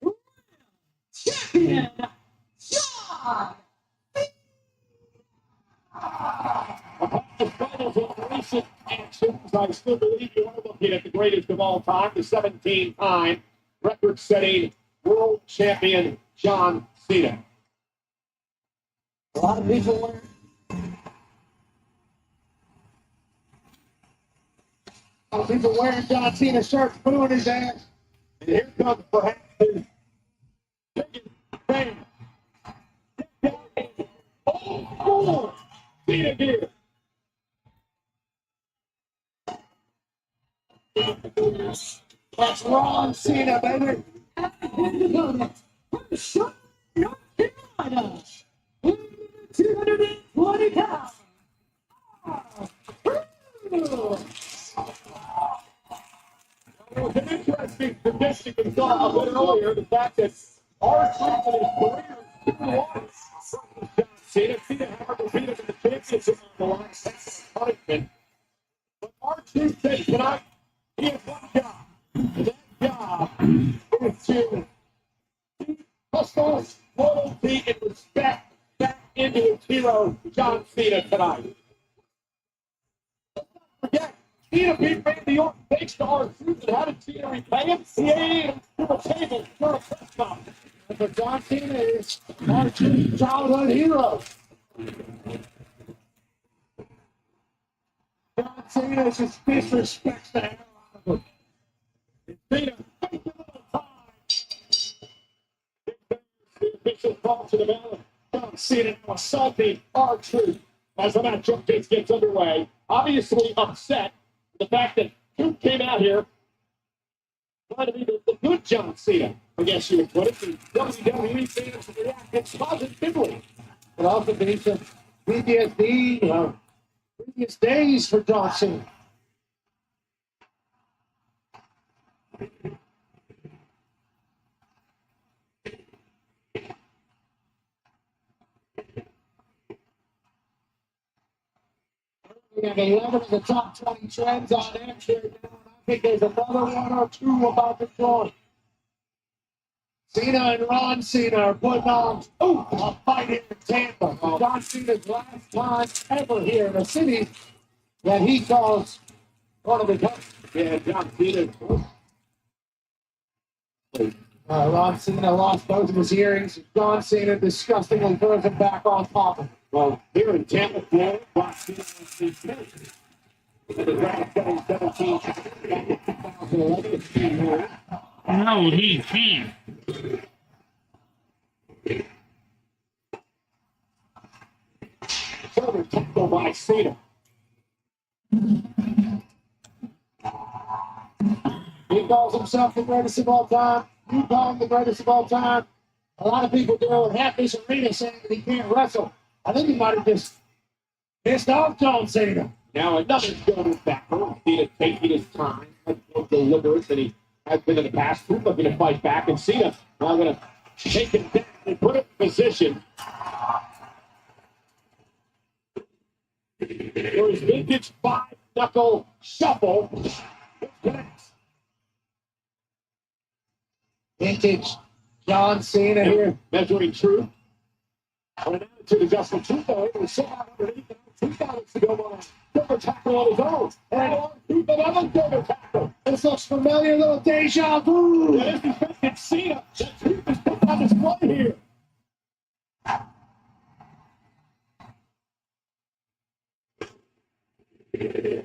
The champion, John. The finals of recent actions, I still believe you are looking at the greatest of all time, the 17-time record-setting world champion, John Cena. A lot of people wearing John Cena shirts, booing his ass. And here comes perhaps his biggest fan. Oh, Cena gear. That's Ron Cena, baby. From Charlotte, North Carolina, 220 pounds. There was an interesting statistic we saw a bit earlier, the fact that R-Truth in his career is 2-1 from John Cena. Cena never defeated in the championship on the line. That's a punishment. But R-Truth said tonight, he has one job. And that job is to keep hustles, loyalty, and respect back into his hero, John Cena, tonight. Let's not forget, Cena beat Randy Orton thanks to R-Truth, and how did Cena repay him? He ate him to a table during a press conference. And for John Cena is R-Truth's childhood hero. John Cena just disrespects the hell out of him. Cena, take a little time. The official call to the bell. John Cena now assaulting R-Truth as the matchup gets underway. Obviously upset with the fact that Truth came out here trying to be the good John Cena, I guess you would put it. The WWE fans reacted positively. But also being some PTSD, happiest days for John Cena. We have 11 of the top 20 trends on X right now, and I think there's another one or two about to join. Cena and Ron Cena are putting on a fight here in Tampa. John Cena's last time ever here in a city that he calls one of his home. Yeah, John Cena. Ron Cena lost both of his earrings. John Cena disgustingly throws him back on top of him. Well, here in Tampa, Florida, John Cena was the first. The draft getting 17 2011. No, he can't. Further tackle by Cena. He calls himself the greatest of all time. You call him the greatest of all time. A lot of people go and half this arena saying that he can't wrestle. I think he might have just pissed off John Cena. Now another going back. Cena taking his time, more deliberate than he has been in the past. Who's looking to fight back, and Cena now going to take him down and put it in position. For his vintage five-knuckle shuffle. Vintage John Cena here. Measuring truth. On an attitude adjustment, Truth, though, it was so out underneath. Truth got to go on a double tackle on his own. And Truth another double tackle. This looks familiar, little deja vu. Yeah, this is vintage Cena. The Truth is put on display here.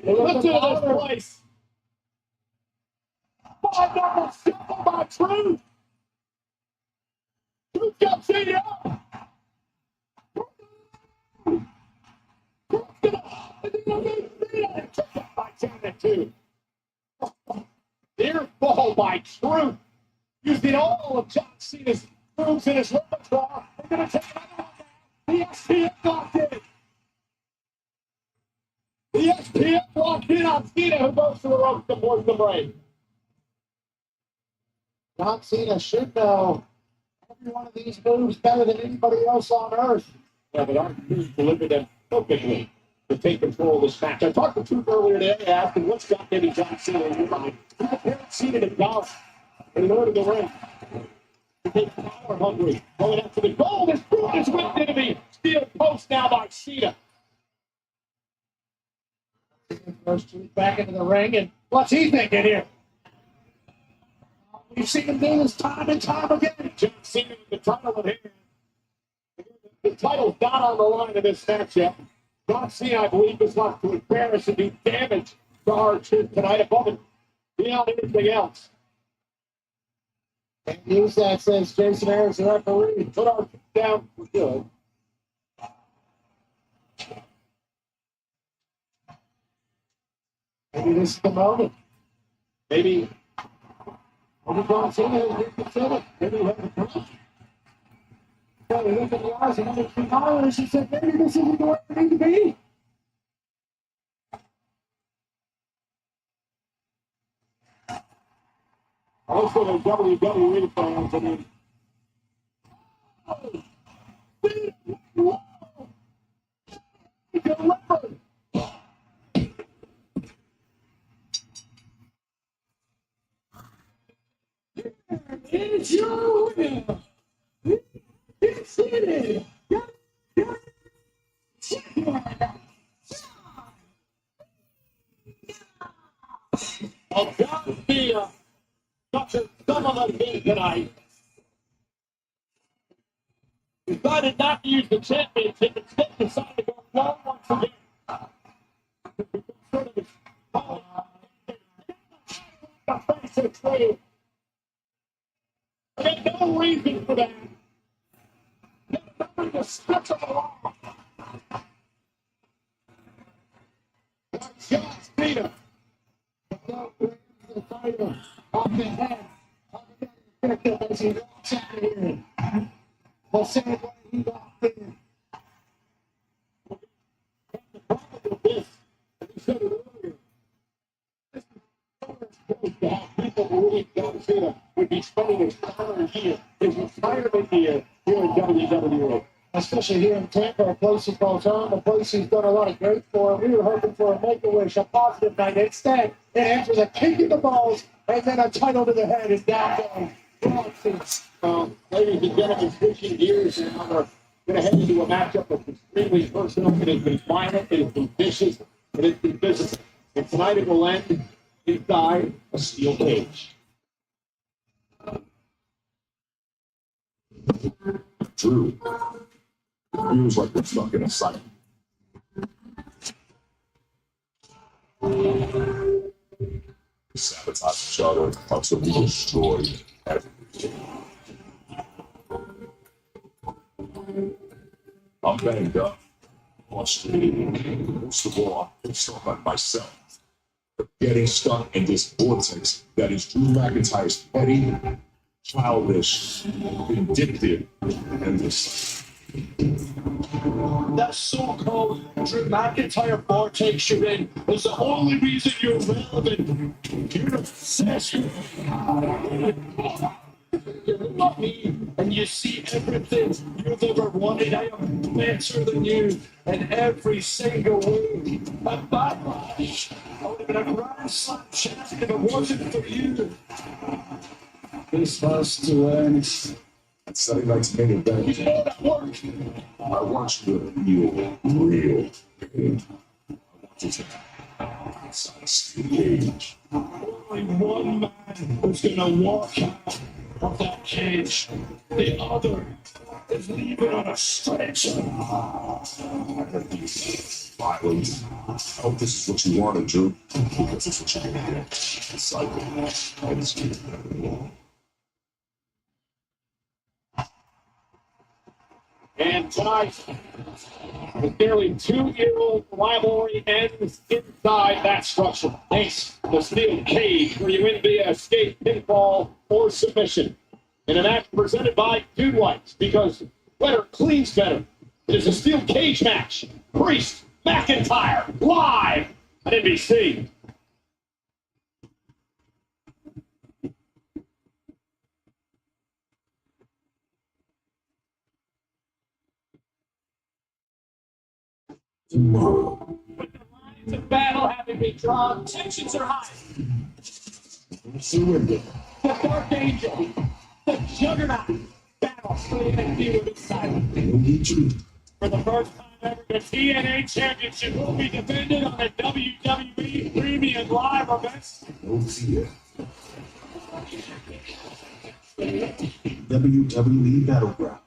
Look to this place. Five-knuckle shuffle by Truth. Truth got Cena up. Near fall by Truth. Using all of John Cena's moves in his repertoire. They're going to take another one down. The SPF locked in. The SPF locked in on Cena, who goes to the rope to force the break. John Cena should know every one of these moves better than anybody else on earth. Yeah, but our crews delivered them perfectly to take control of this match. I talked to Truth earlier today. I asked him, what's got maybe John Cena in your mind? He compared Cena to golf and learned the ring. To be power hungry. Going after the goal. This Truth is whipped into the steel post now by Cena. First Truth back into the ring, and what's he thinking here? We've seen him do this time and time again. John Cena with the title in hand. The title's not on the line in this matchup. John Cena, I believe, is left to embarrass and do damage to our Truth tonight above and beyond anything else. And use that, says Jason Ayers, the referee. Put our down for good. Maybe this is the moment. Maybe John Cena is reconsidered. Maybe he'll have a problem. So he looked in the eyes of other competitors and said, maybe this isn't the way we need to be. also the WWE fans, I mean. It's your winner. It's it. Of John Cena, Dr. Some of us here tonight. Decided not to use the championship, instead decided to go long once again. There's no reason for that. There's nothing to stretch them along. John Cena. The fighter off the head. As he walks out of here. The same way he walked in. The problem with this said it earlier. People who really John Cena would be spending his final year, his retirement year here in WWE. Especially here in Tampa, a place he calls home, a place he's done a lot of great for. We were hoping for a make-a-wish, a positive night. Instead, it ends with a kick in the balls and then a title to the head is down there. Ladies and gentlemen, switching gears and we're going to head into a matchup that's extremely personal. It has been violent, it has been vicious, it has been physical. And tonight it will end inside a steel cage. Drew, it feels like we're stuck in a cycle. We sabotage each other until we destroy everything. I'm banged up, frustrated, most of all, I'm pissed off at myself for getting stuck in this vortex that is Drew McIntyre's petty, childish, vindictive, and this. That so-called Drew McIntyre vortex you're in is the only reason you're relevant. You're obsessed with me. You look at me and you see everything you've ever wanted. I am better than you in every single way. A backlash. I would have been a grand slam champion if it wasn't for you. This has to end. Sunday night's main event. You know that work. I want you to feel real pain. I want you to inside a steel cage. Only one man is gonna walk out of that cage. The other is leaving on a stretcher. Violence. I hope this is what you wanted, Drew. Because it's what you're gonna get. The cycle. And it's getting And tonight, the nearly 2-year-old rivalry ends inside that structure. Thanks to the steel cage where you win via escape, pinfall, or submission. In a match presented by Dude Whites, because better cleans better. It is a steel cage match. Priest McIntyre, live on NBC. With the lines of battle having been drawn, tensions are high. The Dark Angel, the Juggernaut, battle for the NXT Women's title. For the first time ever, the TNA Championship will be defended on the WWE Premium Live events. no fear. WWE Battleground.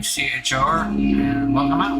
CHR, and welcome out.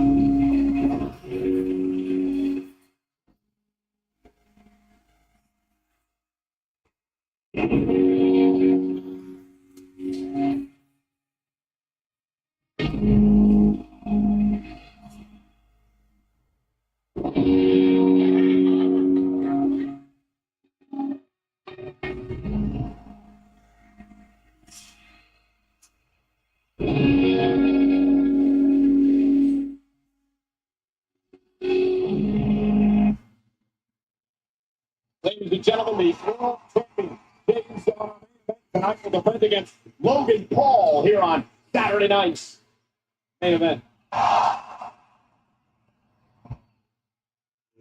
Ladies and gentlemen, the world champion James tonight will defend against Logan Paul here on Saturday night's main event.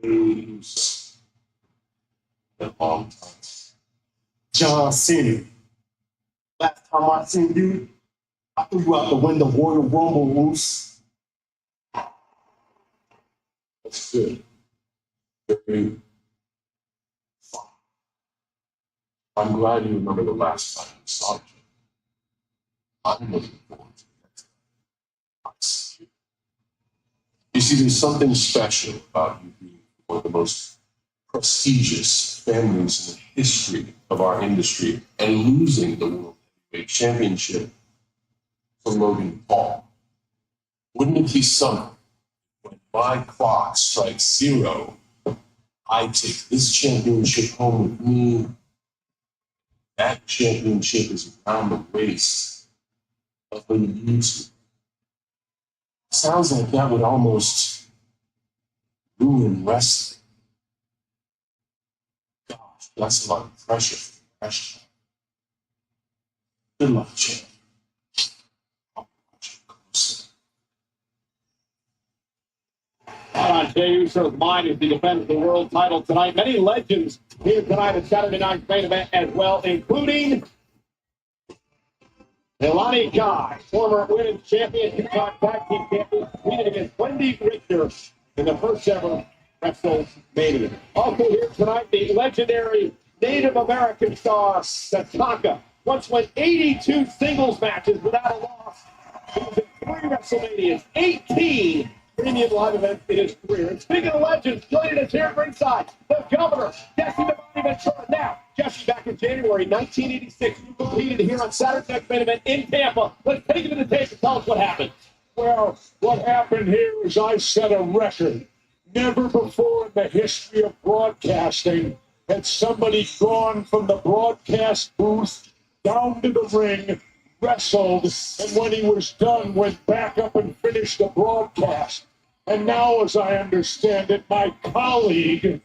News. A long time. John Cena. Last time I seen you, I threw you out the window, Royal Rumble loose. That's good. Very fun. I'm glad you remember the last time you saw each other. I'm looking forward to the next time I see you. You see, there's something special about you being one of the most prestigious families in the history of our industry and losing the World Heavyweight Championship to Logan Paul. Wouldn't it be something when my clock strikes 0, I take this championship home with me? That championship is around the waist of the YouTube. Sounds like that would almost ruin wrestling. Gosh, that's a lot of pressure for the rest. Good luck, champ. I'll watch it closely. Out on Jey Uso's mind as he defends the world title tonight. Many legends here tonight at Saturday night's main event as well, including Elani Kai, former women's champion, two-time tag team champion, competed against Wendy Richter in the first ever WrestleMania. Also here tonight, the legendary Native American star, Sataka, once went 82 singles matches without a loss. He was in 3 WrestleManias, 18 premium live events in his career. And speaking of legends, joining us here at ringside, the governor, Jesse the Body Ventura. Now, Jesse, back in January 1986, you competed here on Saturday Night's Main Event in Tampa. Let's take it to the tape and tell us what happened. Well, what happened here is I set a record. Never before in the history of broadcasting had somebody gone from the broadcast booth down to the ring, wrestled, and when he was done, went back up and finished the broadcast. And now, as I understand it, my colleague,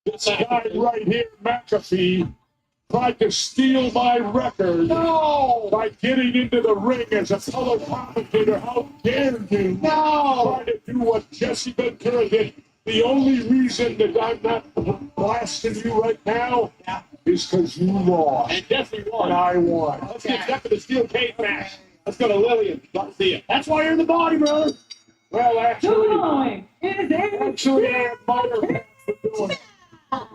this guy right here, McAfee, tried to steal my record by getting into the ring as a color commentator. How dare you try to do what Jesse Ventura did? The only reason that I'm not blasting you right now is because you lost. And Jesse won. And I won. Let's get set for the steel cage match. Let's go to Lillian. Let's see it. That's why you're in the body, brother. Well, actually, I admire him for doing it.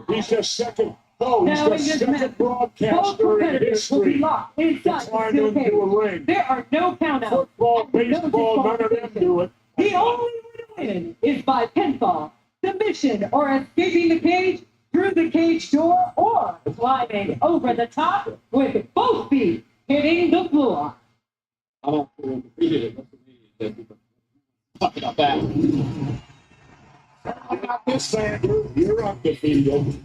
He's the second. No, he's the second broadcaster in history to climb into a ring. There are no countouts. Football, baseball, none of them do it. The only way to win is by pinfall, submission, or escaping the cage through the cage door, or climbing over the top with both feet hitting the floor. I don't feel defeated. Talk about that. I got this, Andrew. You're undefeated.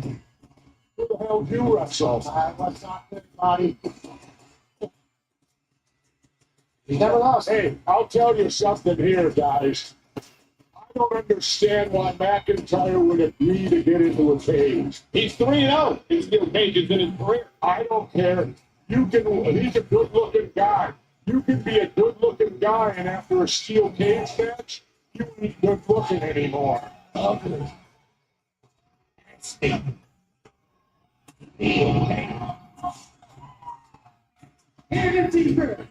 Who the hell do you wrestle? What's not anybody? He never lost. Hey, I'll tell you something here, guys. I don't understand why McIntyre would agree to get into a cage. He's 3-0 in steel cages in his career. I don't care. You can. He's a good-looking guy. You can be a good-looking guy, and after a steel cage match, you ain't good-looking anymore. Here is the first.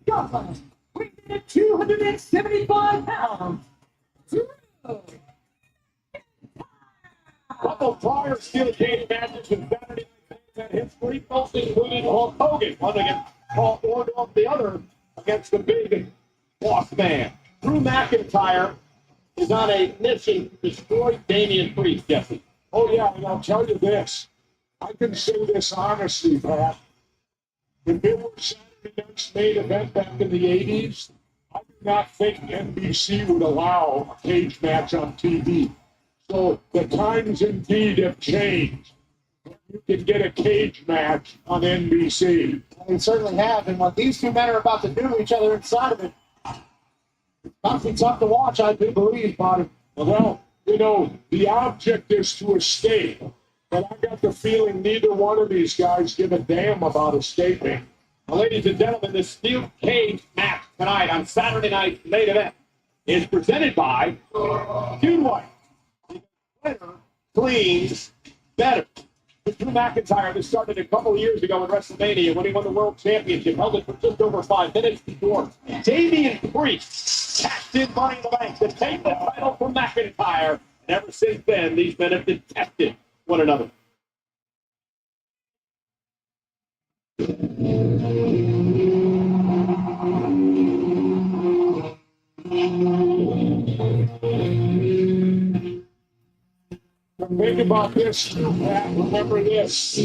Scotland, weighing at 275 pounds. Couple prior steel cage matches in Saturday Night history, both including Hulk Hogan, one against Paul Orndorff, the other against the big boss man. Drew McIntyre is on a mission to destroy Damian Priest, Jesse. Oh, yeah, and I'll tell you this. I can say this honestly, Pat. If it were Saturday night's main event back in the 80s, I do not think NBC would allow a cage match on TV. So the times indeed have changed. You can get a cage match on NBC. They certainly have, and what these two men are about to do to each other inside of it, it's about to be tough to watch, I do believe, Potter. Well, you know, the object is to escape. And I got the feeling neither one of these guys give a damn about escaping. Now, ladies and gentlemen, this steel cage match tonight on Saturday night's main event is presented by Feud White. The winner cleans better. Drew McIntyre, that started a couple of years ago in WrestleMania when he won the World Championship, held it for just over 5 minutes before Damian Priest cashed in Money in the Bank to take the title from McIntyre. And ever since then, these men have detested one another. Think about this, Pat. Remember this.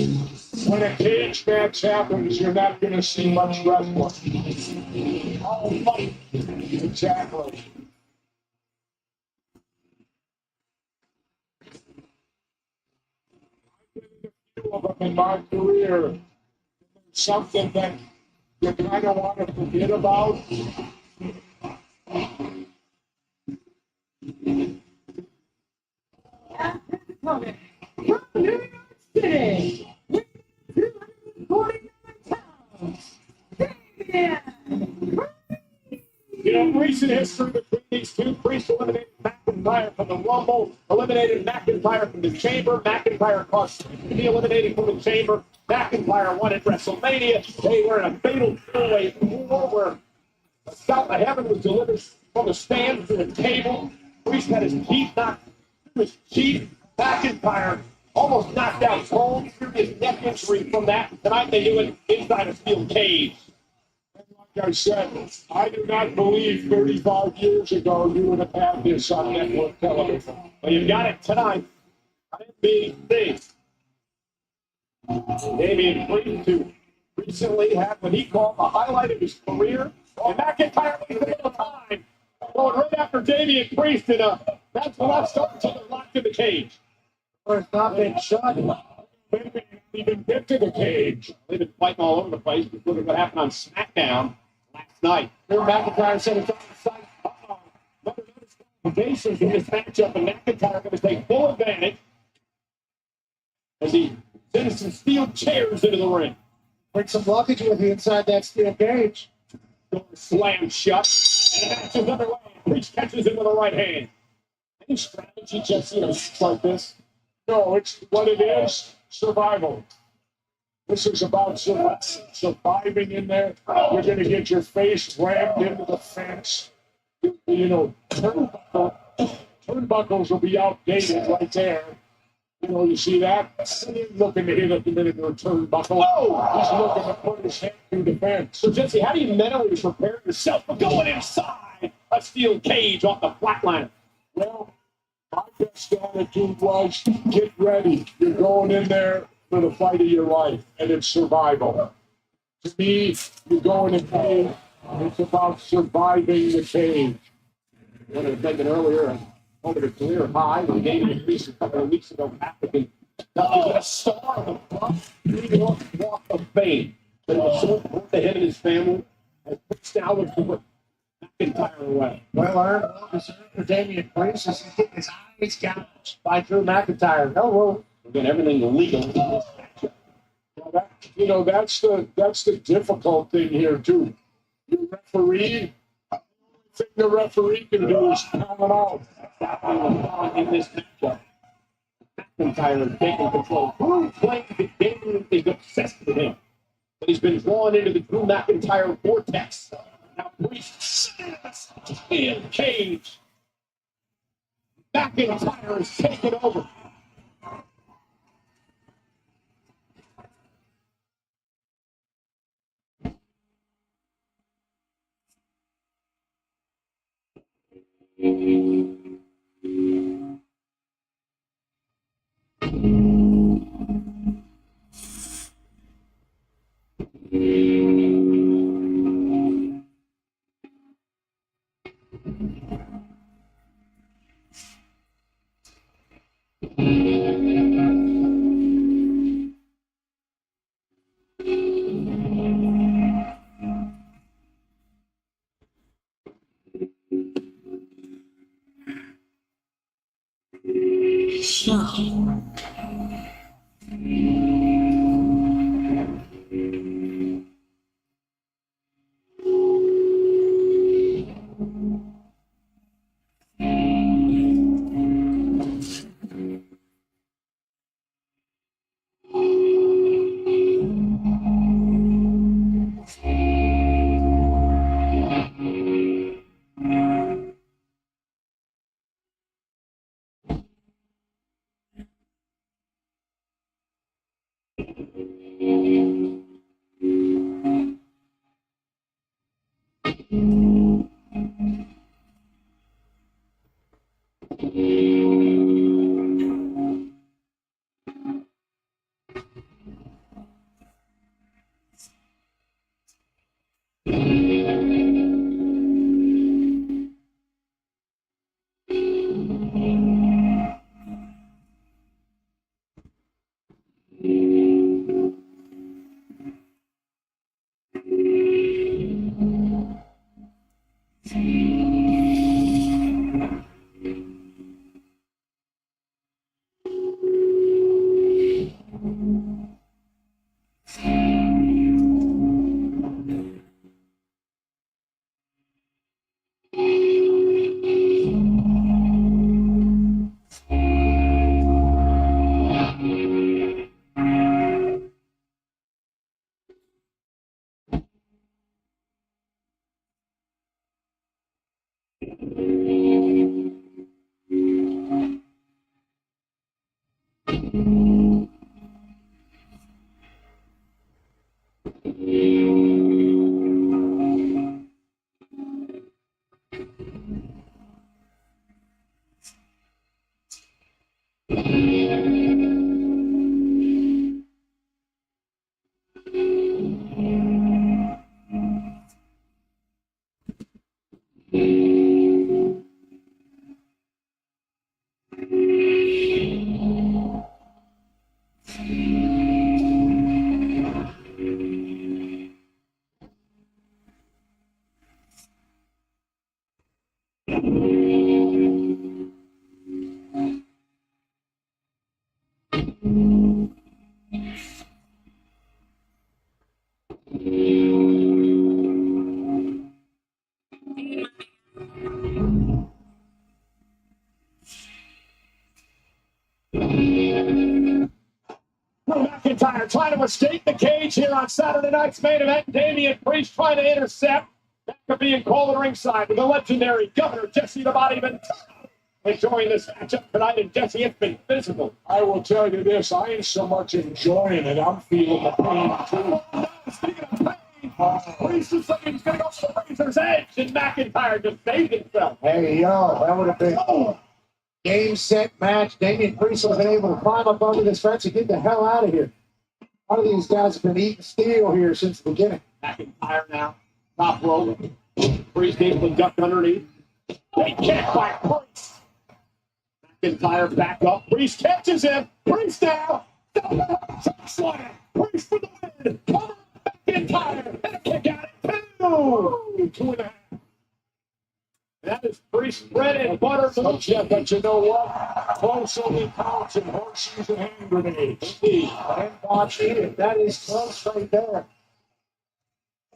When a cage match happens, you're not going to see much wrestling. All fight. Exactly. Few of them in my career. Something that you kind of want to forget about. Coming from New York City, with 249 pounds, Damian Priest. You know, recent history between these two, Priest eliminated McIntyre from the Rumble, eliminated McIntyre from the Chamber. McIntyre caused to be eliminated from the Chamber. McIntyre won at WrestleMania. They were in a fatal four-way war where the South of Heaven was delivered from the stand to the table. Priest had his teeth knocked through his cheek. McIntyre almost knocked out Cole, serious neck injury from that. Tonight they do it inside a steel cage. Like I said, I do not believe 35 years ago you would have had this on network television. Well, you've got it tonight on NBC. Damian Priest, who recently had what he called the highlight of his career. And McIntyre was a little time going right after Damian Priest, and that's when I started to get locked in the cage. It's not been shot. Maybe you didn't even get to the cage. They've been fighting all over the place. Just look at what happened on SmackDown last night. Drew McIntyre said it's on the side. The bases in this matchup, and McIntyre going to take full advantage as he sends some steel chairs into the ring. Bring some luggage with you inside that steel cage. Door slammed shut, and the match is underway. Priest catches him with the right hand. Any strategy, Jesse, in a match like this? No, it's what it is, survival. This is about surviving in there. You're going to get your face rammed into the fence. You know, turnbuckles will be outdated right there. You know, you see that? He's looking to hit at the minute of a turnbuckle. Oh! He's looking to put his head through the fence. So, Jesse, how do you mentally prepare yourself for going inside a steel cage off the flatliner? Well, my best attitude was get ready. You're going in there for the fight of your life, and it's survival. To me, you're going in cage, it's about surviving the cage. One of the mentioned earlier, over the career high, when Damian Priest a couple of weeks ago, African, a star of the club, New York Walk of Fame. But it was so important to him and his family, and Priest now would put McIntyre away. Well earned, well deserved for Damian Priest as he gets his eyes gouged by Drew McIntyre. No rule. Again, everything legal in this matchup. Well, you know, that's the difficult thing here, too. The referee, the referee can do is count it out. In this matchup, McIntyre is taking control. Who claims that Damian is obsessed with him? But he's been drawn into the Drew McIntyre vortex. Now Priest in the steel cage. McIntyre is taking over. McIntyre trying to escape the cage here on Saturday night's main event. Damian Priest trying to intercept. That could be in call at ringside with the legendary Governor Jesse the Body Ventura enjoying this matchup tonight. And Jesse, it's been physical. I will tell you this, I ain't so much enjoying it, I'm feeling the pain too. Speaking of pain, Priest is saying he's going to go for the razor's edge, and McIntyre just saved himself. Hey, yo, that would have been game, set, match. Damian Priest was able to climb up under this fence and get the hell out of here. A lot of these guys have been eating steel here since the beginning. McIntyre now, top rope. Priest able to duck underneath. Big kick by Priest. McIntyre back up. Priest catches him. Priest down. Slam. Priest for the win. Come on, McIntyre. And a kick out at 2. 2.5. That is Priest bread and butter. But you know what? Close only counts in horseshoes and hand grenades. And watch it. That is close right there.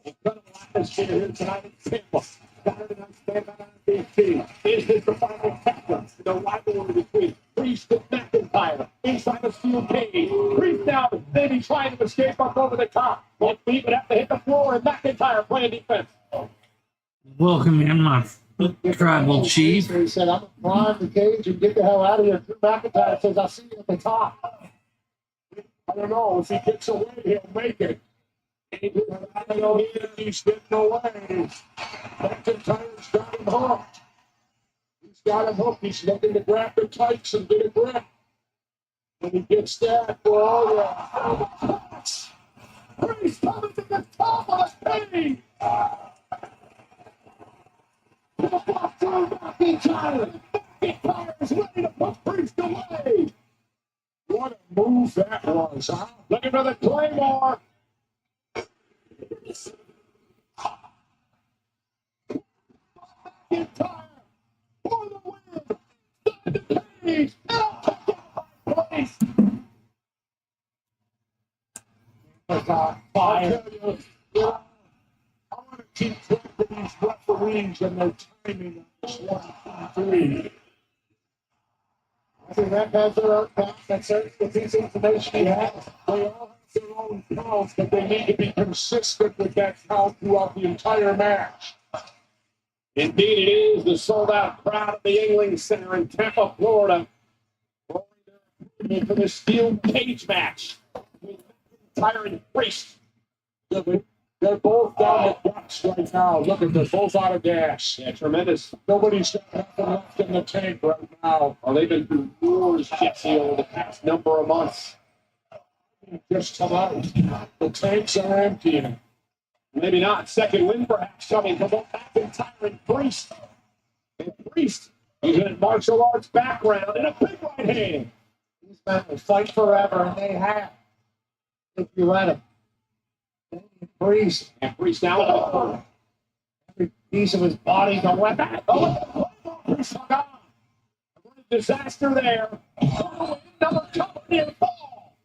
Incredible atmosphere here tonight in Tampa. Saturday night stand on NBC. Is this the final chapter? The rivalry between Priest and McIntyre inside the steel cage. Priest now maybe trying to escape up over the top. Both feet would have to hit the floor, and McIntyre playing defense. Welcome in, my tribal chief. He said, I'm going to climb the cage and get the hell out of here. Drew McIntyre says, I'll see you at the top. I don't know. If he gets away, he'll make it. I don't know. He's getting away. McIntyre's got him hooked. got him hooked. He's looking to grab the tights and get a grip. When he gets that, Priest coming to the top of the cage. McIntyre. McIntyre is ready to put Priest away. What a move that was, huh? Looking for the Claymore. McIntyre for the win. Inside the cage. Priest. Fire. I want to keep track of these referees and their timing on this 1, 2, 3. I think that has their own count. That's the piece of information he has. They all have their own counts, but they need to be consistent with that count throughout the entire match. Indeed, it is the sold-out crowd at the Yuengling Center in Tampa, Florida, for the steel cage match. McIntyre and Priest. They're both down the guts right now. Look at them, both out of gas. Yeah, tremendous. Nobody's got nothing left in the tank right now. Well, they've been through wars, Jesse, over the past number of months. Just come out. The tanks are emptying. Maybe not. Second win, perhaps, coming from both McIntyre and Priest. And Priest, using a martial arts background and a big right hand. These men will fight forever, and they have. If you let them. Priest. And Priest now. Every piece of his body's a weapon. Oh, Priest hung on. Disaster there. Another couple near fall.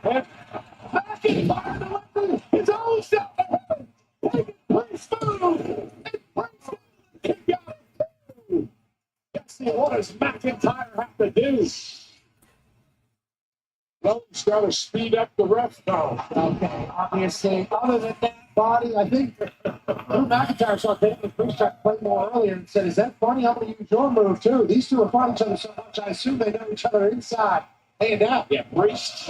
And McIntyre delivering his own stuff to heaven. Taking Priest through. And Priest kick out of 2. Jesse, what does McIntyre have to do? Well, he's got to speed up the ref count. Okay, obviously, other than that body, I think Drew McIntyre saw David Priest try to play more earlier and said, is that funny? I'm going to use your move, too. These two are fighting each other so much, I assume they know each other inside and out. Yeah, Priest.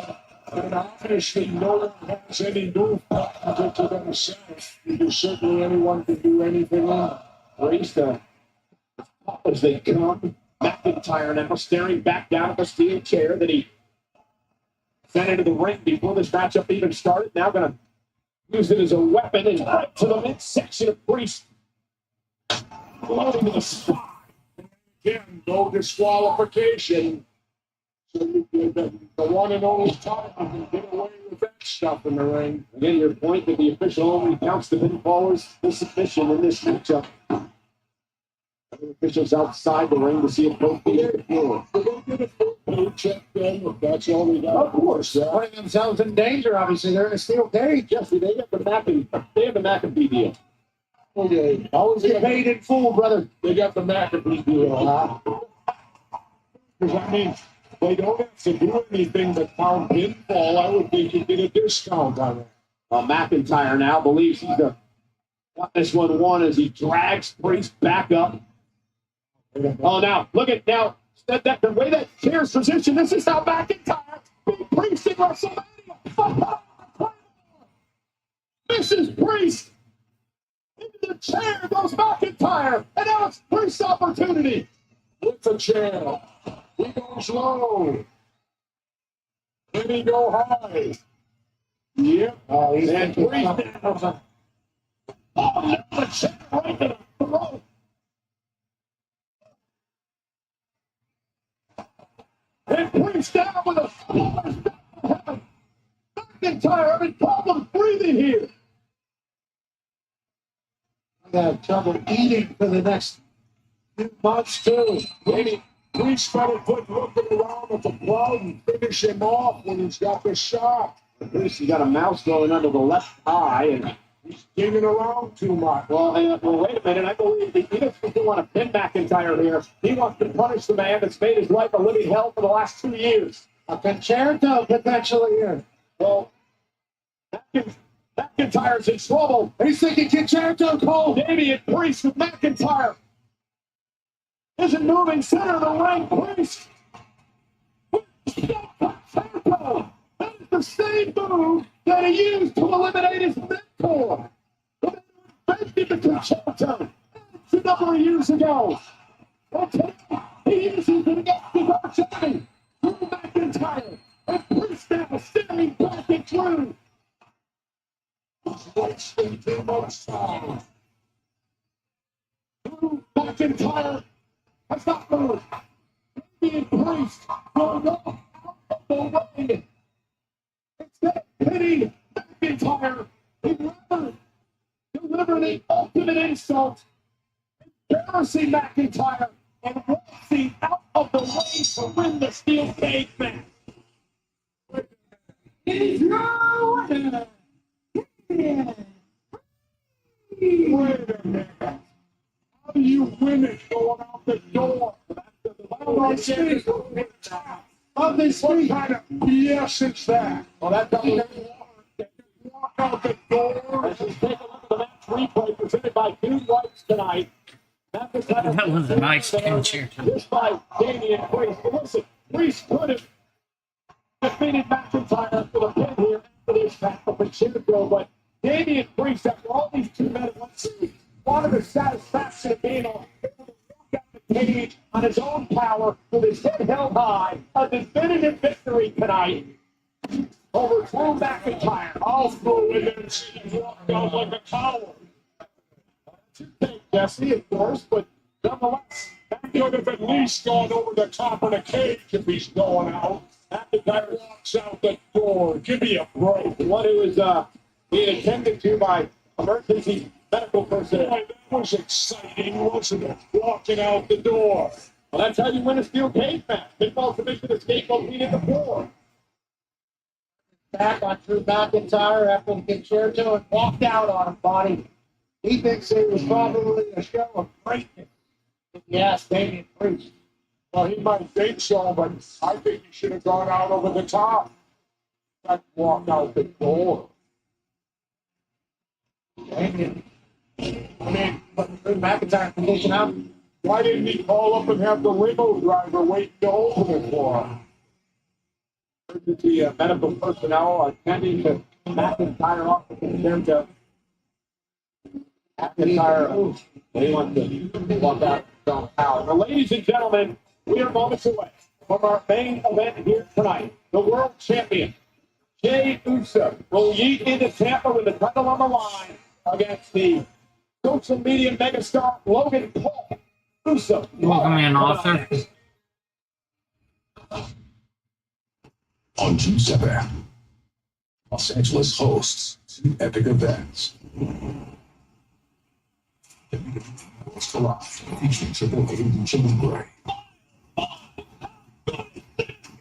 And obviously, no one has any move to themselves, because certainly anyone can do anything in. Priest, as they come. McIntyre now staring back down at the steel chair that he sent into the ring before this matchup even started. Now going to use it as a weapon and right to the midsection of Priest. Loading to the spine. Again, no disqualification. So the one and only time you can get away with that stuff in the ring. Again, your point that the official only counts the pinfallers, the submission in this matchup. The officials outside the ring to see if both be there. Check them if that's all we got. Of course, Putting themselves in danger, obviously. They're in a steel cage. Jesse, they have the McAfee deal. Okay. Always get paid in full, brother. They got the McAfee deal. Because, I mean, they don't have to do anything but pound pinfall. I would think you'd get a discount on it. Well, McIntyre now believes he's got this one won as he drags Priest back up. Oh, now, look at now. The way that chair's positioned, this is how McIntyre beat Priest in WrestleMania. This is Priest. Into the chair goes McIntyre. And now it's Priest's opportunity. With the chair. He goes low. Then he go high. Yep. And Priest now. Oh, the chair right to the throat. And Priest down with a smaller step from heaven. McIntyre having problems breathing here. I got trouble eating for the next few months, too. Maybe Priest better quit looking around at the crowd and finish him off when he's got the shot. Priest, he got a mouse going under the left eye, and he's digging around too much. Well, wait a minute. I believe he doesn't want to pin McIntyre here. He wants to punish the man that's made his life a living hell for the last 2 years. A concerto potentially here. Well, McIntyre's in trouble. He's thinking concerto, Cole. Maybe it Priest with McIntyre. Isn't moving center of the ring. Priest. Concerto. That is the same move that he used to eliminate his mentor. the concerto a number of years ago. Okay, he uses it against his opportunity. Drew McIntyre and Priest now staring back at Drew. He's wasting too much time. Drew McIntyre has not moved. Damian Priest going up out of the way. Instead of hitting McIntyre, he delivered the ultimate insult, embarrassing McIntyre and waltzing out of the way to win the steel cage match. He's your winner. Wait a minute. How do you win it going out the door? What kind of BS is that? Well, that doesn't walk out the door. Let's just take a look at the match replay presented by Two Whites tonight. That was a nice picture. Just by Damian Priest. Listen, Priest could have defeated McIntyre for the pin here after this match from Chicago, but Damian Priest, after all these 2 minutes, wanted the satisfaction of being able to walk out the cage on his own power with his head held high. A definitive victory tonight over Drew McIntyre. I'll go in there and see him walk out like a coward. Jesse, of course, but nonetheless, that could have at least gone over the top of the cage if he's going out. McIntyre walks out the door. Give me a break. What it was being attended to by emergency medical personnel. Boy, that was exciting, wasn't it? Walking out the door. Well, that's how you win a steel cage match. Pinfall submission escape opening the floor. Back on Drew McIntyre after the concerto and walked out on him, Bonnie. He thinks it was probably a show of greatness. If you ask Damian Priest. Well, he might think so, but I think he should have gone out over the top. Not walk out the door. Damian. I mean, but Drew McIntyre position out. Why didn't he call up and have the limo driver wait to open it for him? Emergency medical personnel attending to McIntyre off the concerto. McIntyre, they want to walk out on power. Now, ladies and gentlemen, we are moments away from our main event here tonight. The world champion, Jey Uso, will yeet into Tampa with the title on the line against the social media megastar Logan Paul. Uso. Welcome in, author. On June 7th, Los Angeles hosts 2 epic events. WWE Worlds Collide, featuring Triple H and Jimmy Gray.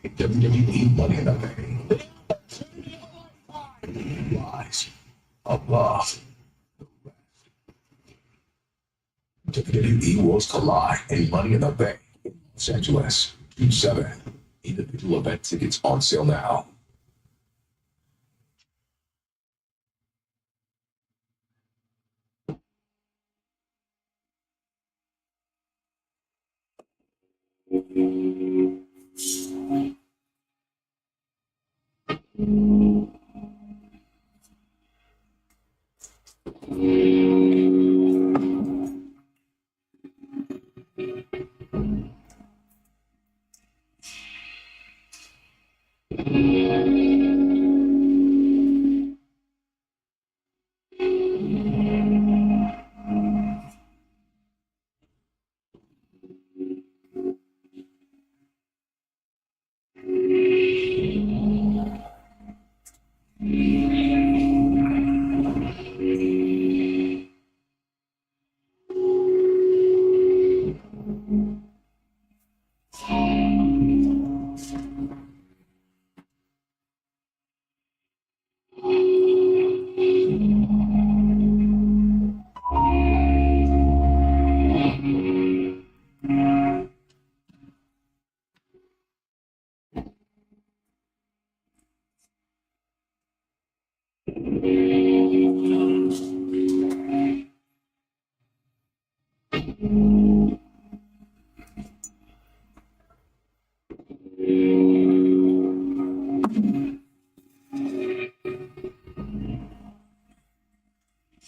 WWE Money in the Bank. Rise above the rest. WWE Worlds Collide and Money in the Bank in Los Angeles, June 7th. Individual event tickets on sale now.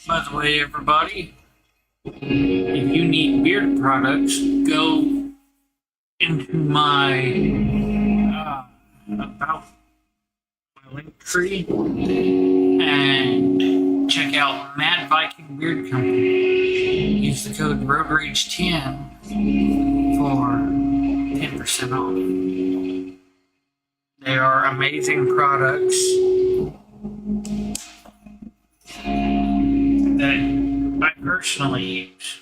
By the way, everybody, If you need beard products, go into my about my link tree and check out Mad Viking Beard Company. Use the code RoadRage10 for 10% off. They are amazing products that I personally use.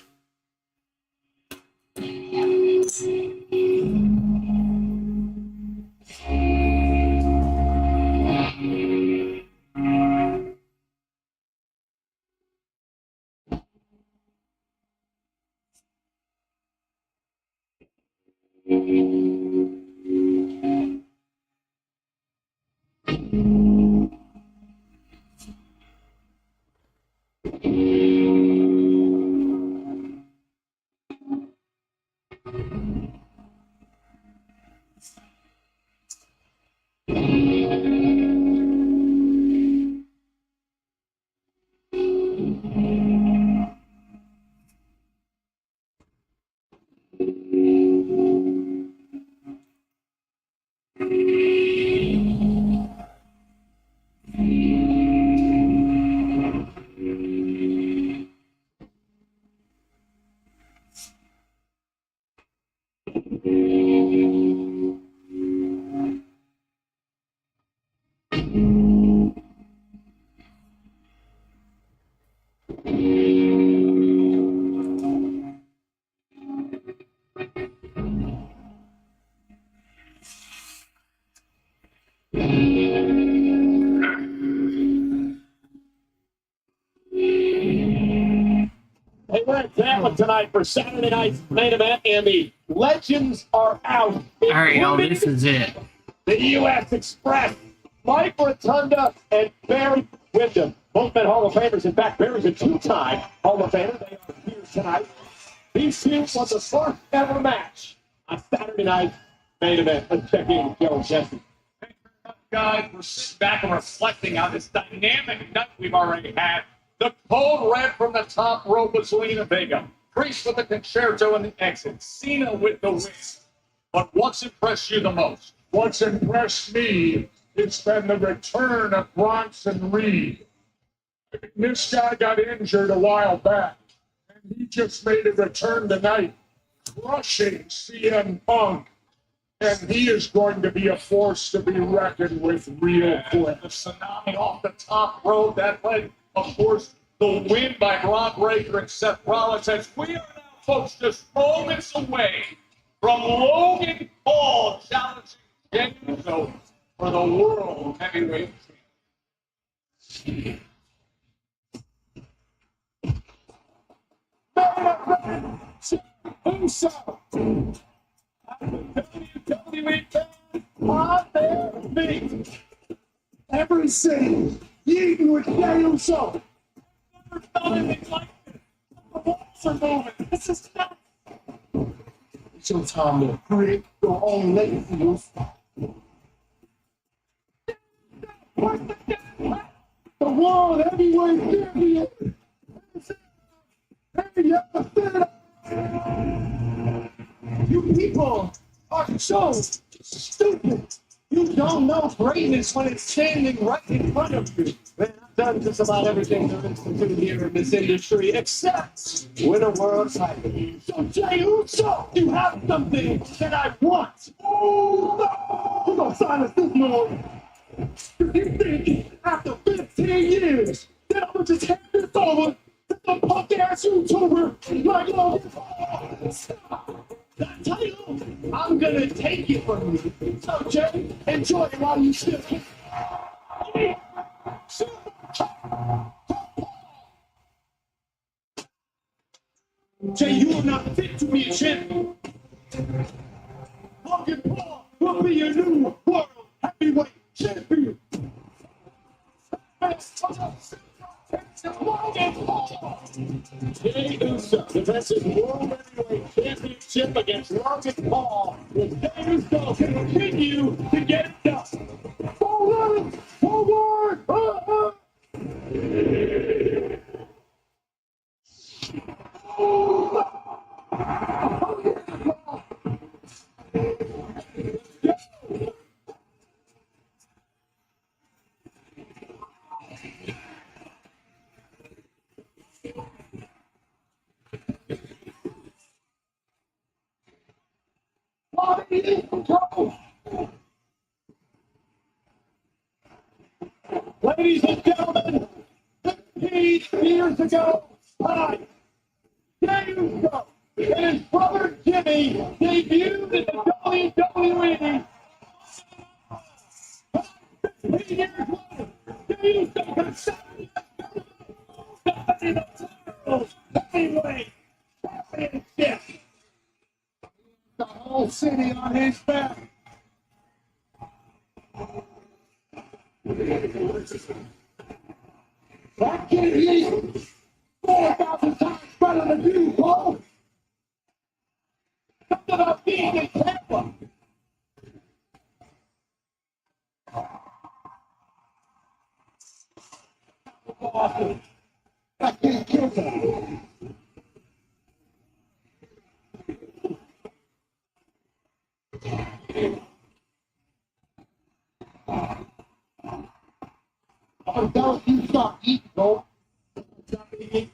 Hey, we're at Tampa tonight for Saturday night's main event, and the legends are out. All right, y'all, this is it. The U.S. Express, Mike Rotunda and Barry Windham. Both been Hall of Famers. In fact, Barry's a two-time Hall of Famer. They are here tonight. These two was the first ever match on Saturday night's main event. Let's check in with Joe and Jesse. Guys, we're sitting back and reflecting on this dynamic night we've already had. The code red from the top rope was Zelina Vega. Priest with the concerto and the exit. Cena with the win. But what's impressed you the most? What's impressed me has been the return of Bronson Reed. This guy got injured a while back, and he just made a return tonight, crushing CM Punk. And he is going to be a force to be reckoned with real quick. The tsunami off the top rope, that led, of course, the win by Brock Breaker and Seth Rollins. As we are now, folks, just moments away from Logan Paul challenging Jey Uso for the World Heavyweight Championship. Uso. WWE fans on their feet. Every scene, eating with Jey Uso. Never done anything like this. The walls are moving. This is not. It's your time to create your own legacy. The World Heavyweight Champion. You people are so stupid. You don't know greatness when it's standing right in front of you. Man, I've done just about everything there is to do here in this industry except win a world title. So, Jey Uso, you have something that I want. Oh, no! You're going to silence this noise. You think after 15 years that I'm going to just hand this over to some punk-ass YouTuber like Logan Paul? Stop. That title, I'm gonna take it from you. So, Jay, enjoy it while you still can. Jay, you are not fit to be a champion. Logan Paul will be your new world heavyweight champion. Jey Uso defends his World Heavyweight Championship against Logan Paul. With Jey Uso can continue to get it done. Forward! Forward! Ladies and gentlemen. Ladies and gentlemen, 15 years ago, tonight, James Cook and his brother Jimmy debuted in the WWE. 15 years later, James Cook has 7 heavyweight championship. The whole city on his back. That kid is 4,000 times better than you, Paul. Something about being in Tampa. Awesome. That kid kills him. Oh, don't you stop eating, Cole. Stop eating.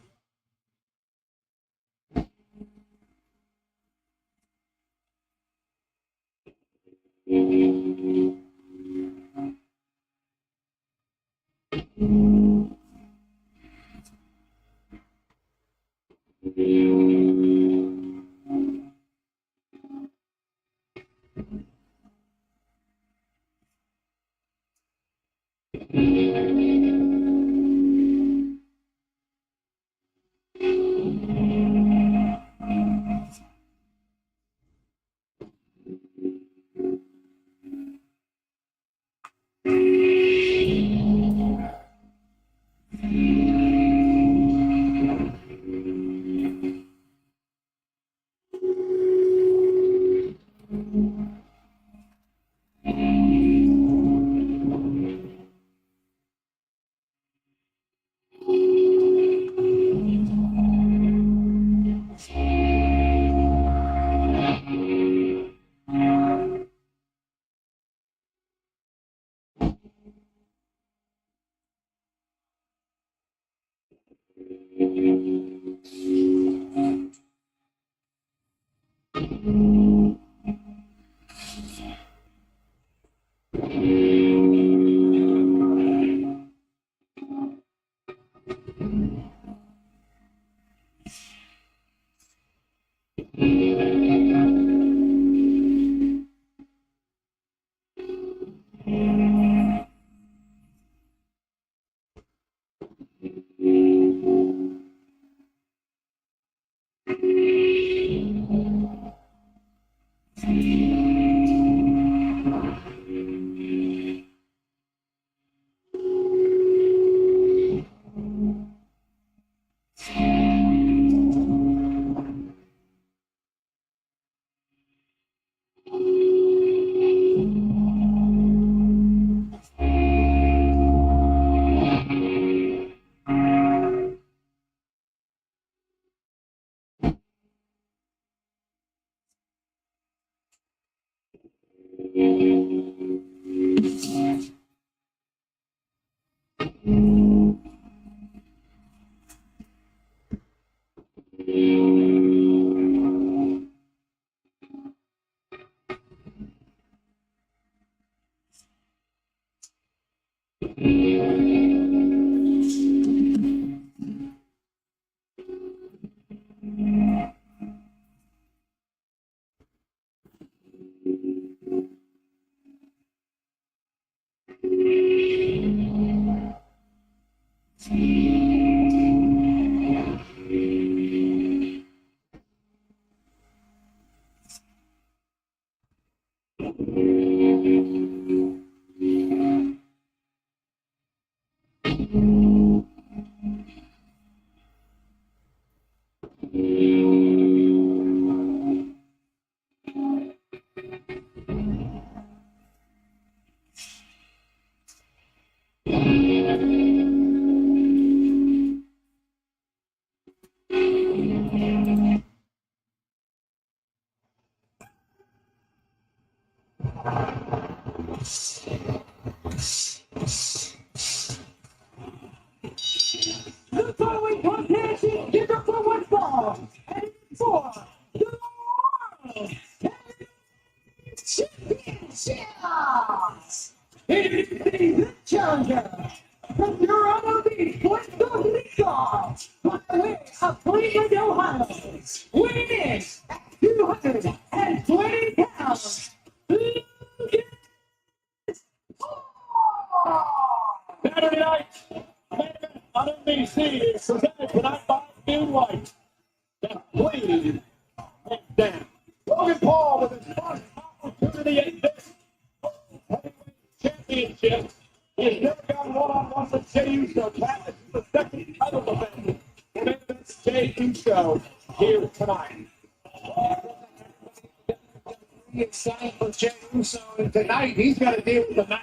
The following contest is scheduled for one fall, and for the world of Cleveland, Ohio, weighing in at 220 pounds. Saturday night, on NBC is presented tonight by New Light. The Queen hands down. Logan Paul with his first opportunity at this heavyweight championship. He's never got one-on-one with Jey Uso. This is the second title defense against Jey Uso here tonight. He is signed for Jey Uso, and tonight he's got to deal with the match.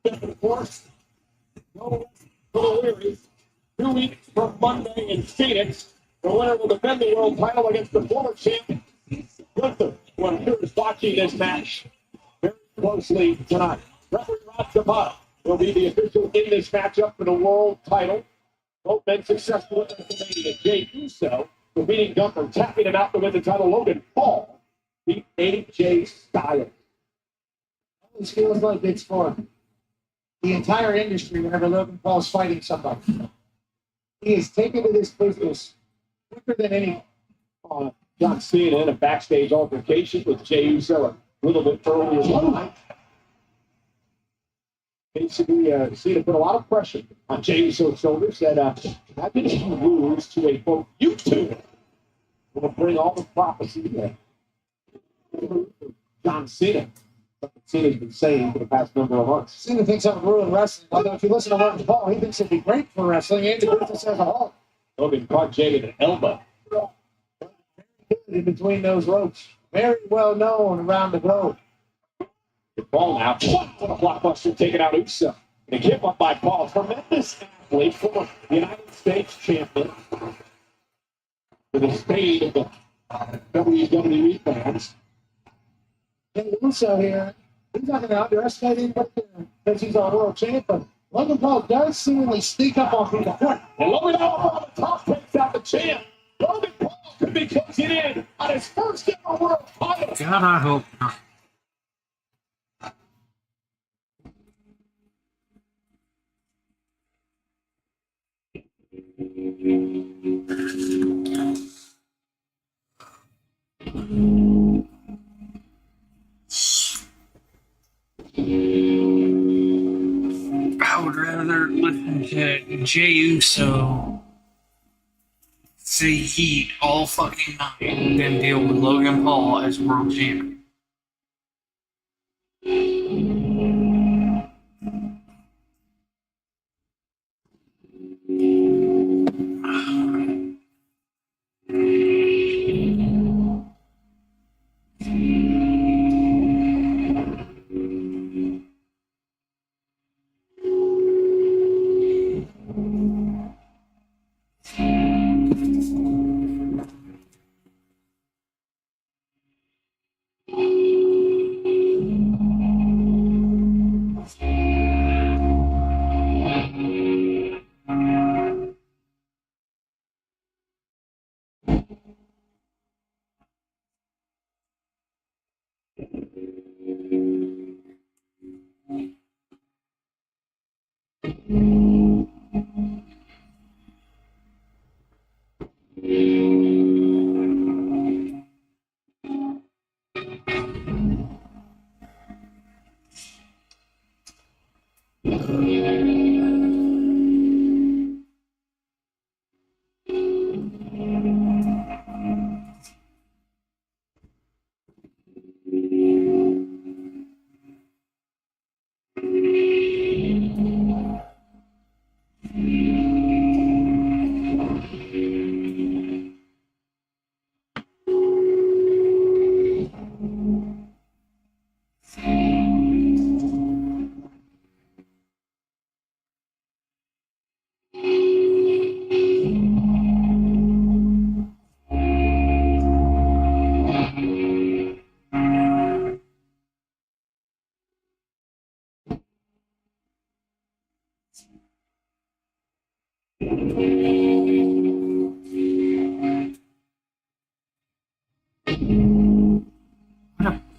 Of course, no weary. 2 weeks from Monday in Phoenix, the winner will defend the world title against the former champion. Gunther, one who is watching this match very closely tonight. Referee Rod Zapata will be the official in this matchup for the world title. Both men successful at WrestleMania. Jey Uso defeating Gunther, tapping him out to win the title. Logan Paul beat AJ Styles. This feels like it's for the entire industry whenever Logan Paul's fighting somebody. He is taken to this business quicker than any. John Cena in a backstage altercation with Jey Uso a little bit earlier tonight. Basically, Cena put a lot of pressure on Jey Uso's shoulders. Said, "How did you lose to a quote YouTuber?" Will bring all the prophecy there. John Cena. Cena's been saying for the past number of months. Cena thinks I'm ruining wrestling. Although if you listen to Logan Paul, he thinks it'd be great for wrestling and the business as a whole. Logan caught Jey with an elbow. In between those ropes. Very well known around the globe. The ball now. What a blockbuster taking out Uso. And a kick up by Paul. Tremendous athlete, former United States champion. For the spade of the WWE fans. And Uso here, he's not going to underestimate anybody because he's our world champ, but Logan Paul does seemingly sneak up on people. And Logan Paul on the top takes out the champ. Logan Paul could be closing in on his first ever world title. God, I hope not. I would rather listen to Jey Uso say heat all fucking night than deal with Logan Paul as world champion.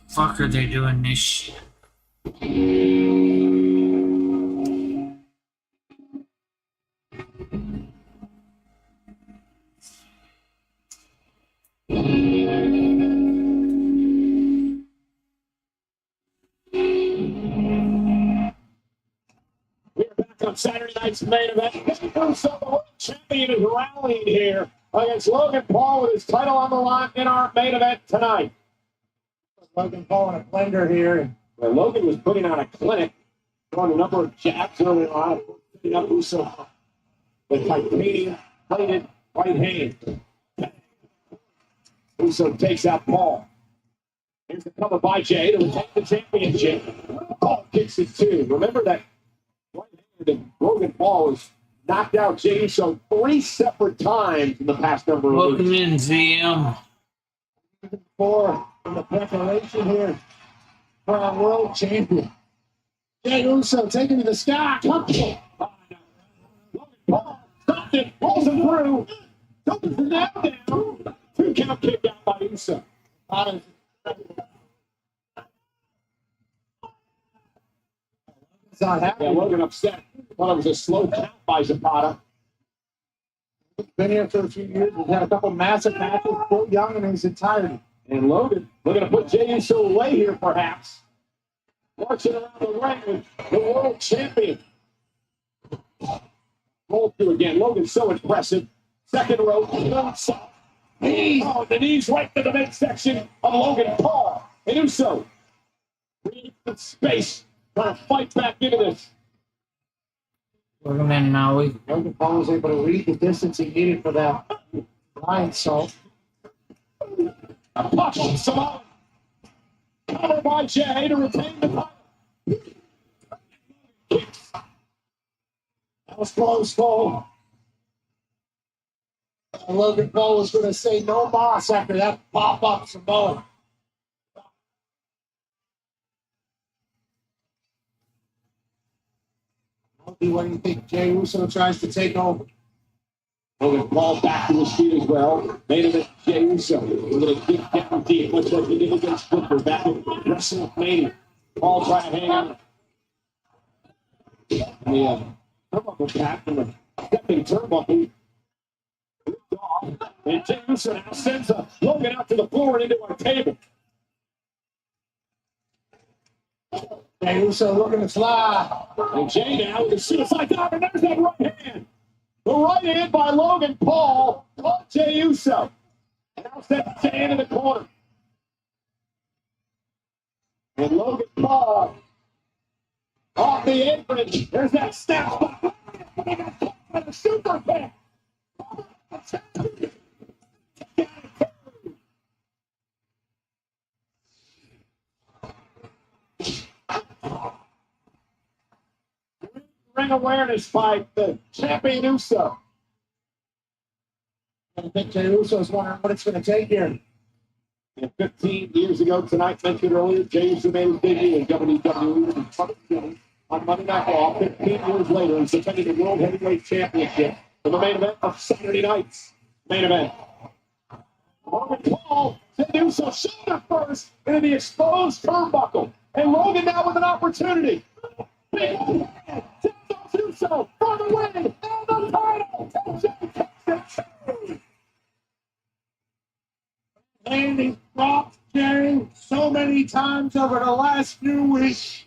Fuck are they doing this shit? on Saturday night's main event. The world champion is rallying here against Logan Paul with his title on the line in our main event tonight. Logan Paul in a blender here. Well, Logan was putting on a clinic, throwing a number of jabs early on, putting up Uso with titanium plated right hand. Uso takes out Paul. Here's the cover by Jay to retain the championship. Paul kicks it too. Remember that right hand and Logan Paul was knocked out Jay Uso 3 separate times in the past number of Welcome weeks. in, ZM. For the preparation here for our world champion. Jay Uso taking to the sky. Logan Paul stopped it, pulls him through, doubles it down. 2 count kick out by Uso. Not happy. Yeah, Logan upset. Thought it was a slow count by Zapata. He's been here for a few years. He's had a couple massive matches, still young in his entirety. And Logan, looking to put Jey Uso away here, perhaps. Marching around the ring with the world champion. Roll through again. Logan's so impressive. Second row. Knees. Oh, the knees right to the midsection of Logan Paul. And Uso. Space. Trying to fight back into this. Welcome in, Maui. Logan Paul was able to read the distance he needed for that lion salt. A push on Samoa. Covered by Jay to retain the title. That was close, Paul. Logan Paul was going to say no mas after that pop-up Samoa. What do you think Jey Uso tries to take over? Logan Paul back to his feet as well. Main event, Jey Uso. We're going to kick down deep, much like he did against Booker back in WrestleMania. Paul trying to hang on. The turnbuckle back from a stepping turnbuckle. And Jey Uso now sends Logan out to the floor and into our table. Jey Uso looking to fly. And Jay now with the suicide dive, and there's that right hand. The right hand by Logan Paul caught Jey Uso. And now sends Jay into the corner. And Logan Paul off the apron. There's that snap. And a super kick. Ring awareness by the champion Uso. I think Jey Uso is wondering what it's going to take here. And 15 years ago tonight, mentioned earlier, Jey Uso made his debut in WWE on Monday Night Raw. 15 years later, he's defending the World Heavyweight Championship for the main event of Saturday night's main event. Logan Paul to Uso shoulder first into the exposed turnbuckle. And Logan now with an opportunity. Uso for the win and the title. And he's dropped Jey so many times over the last few weeks.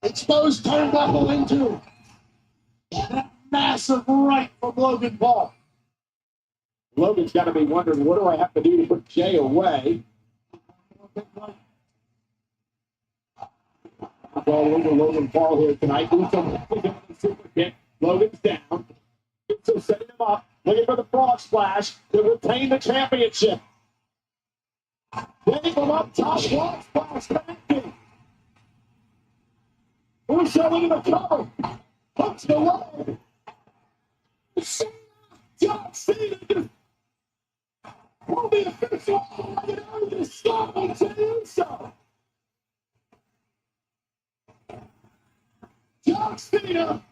Exposed turnbuckle into that massive right from Logan Paul. Logan's got to be wondering, what do I have to do to put Jey away? Ball over Logan Paul here tonight. Super kick. Logan's down. So setting him up. Looking for the frog splash to retain the championship. Getting from up top. Frog splash. Connecting. Uso into the cover. Hooks the leg. John Cena just will be official. Just stop on Jey Uso. John Cena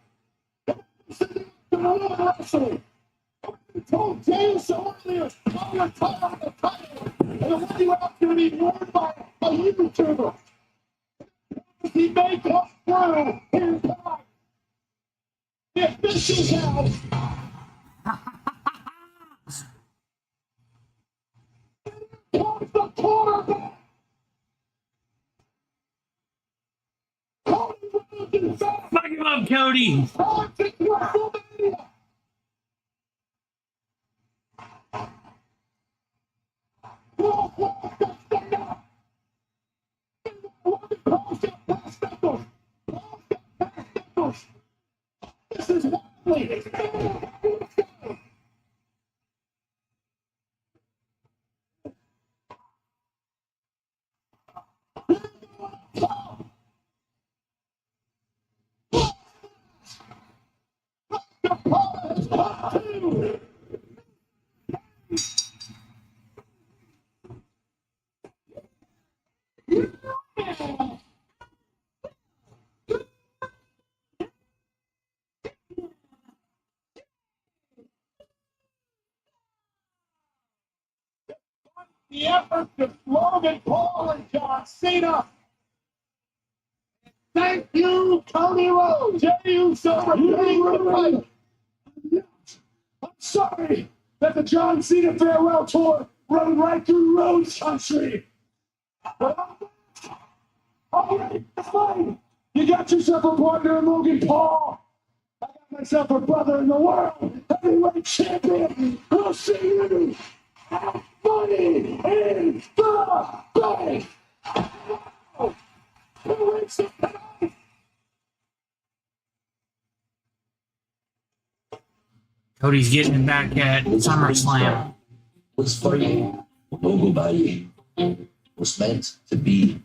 wrestling. I told Jey Uso earlier, I'm retiring the title, and the way you have to be worn by a YouTuber. He may come through in time. The officials have. Comes the quarterback. Fucking Cody. This is lovely. The efforts of Logan Paul and John Cena. Thank you, Tony Rhodes. J.U. Silver. I'm sorry that the John Cena farewell tour rode right through Rhodes country. But all right, that's fine. You got yourself a partner in Logan Paul. I got myself a brother in the world. Heavyweight champion. We'll see you. Have money in the bank. Who wins it tonight? Cody's getting it back at SummerSlam. Was fighting nobody was meant to be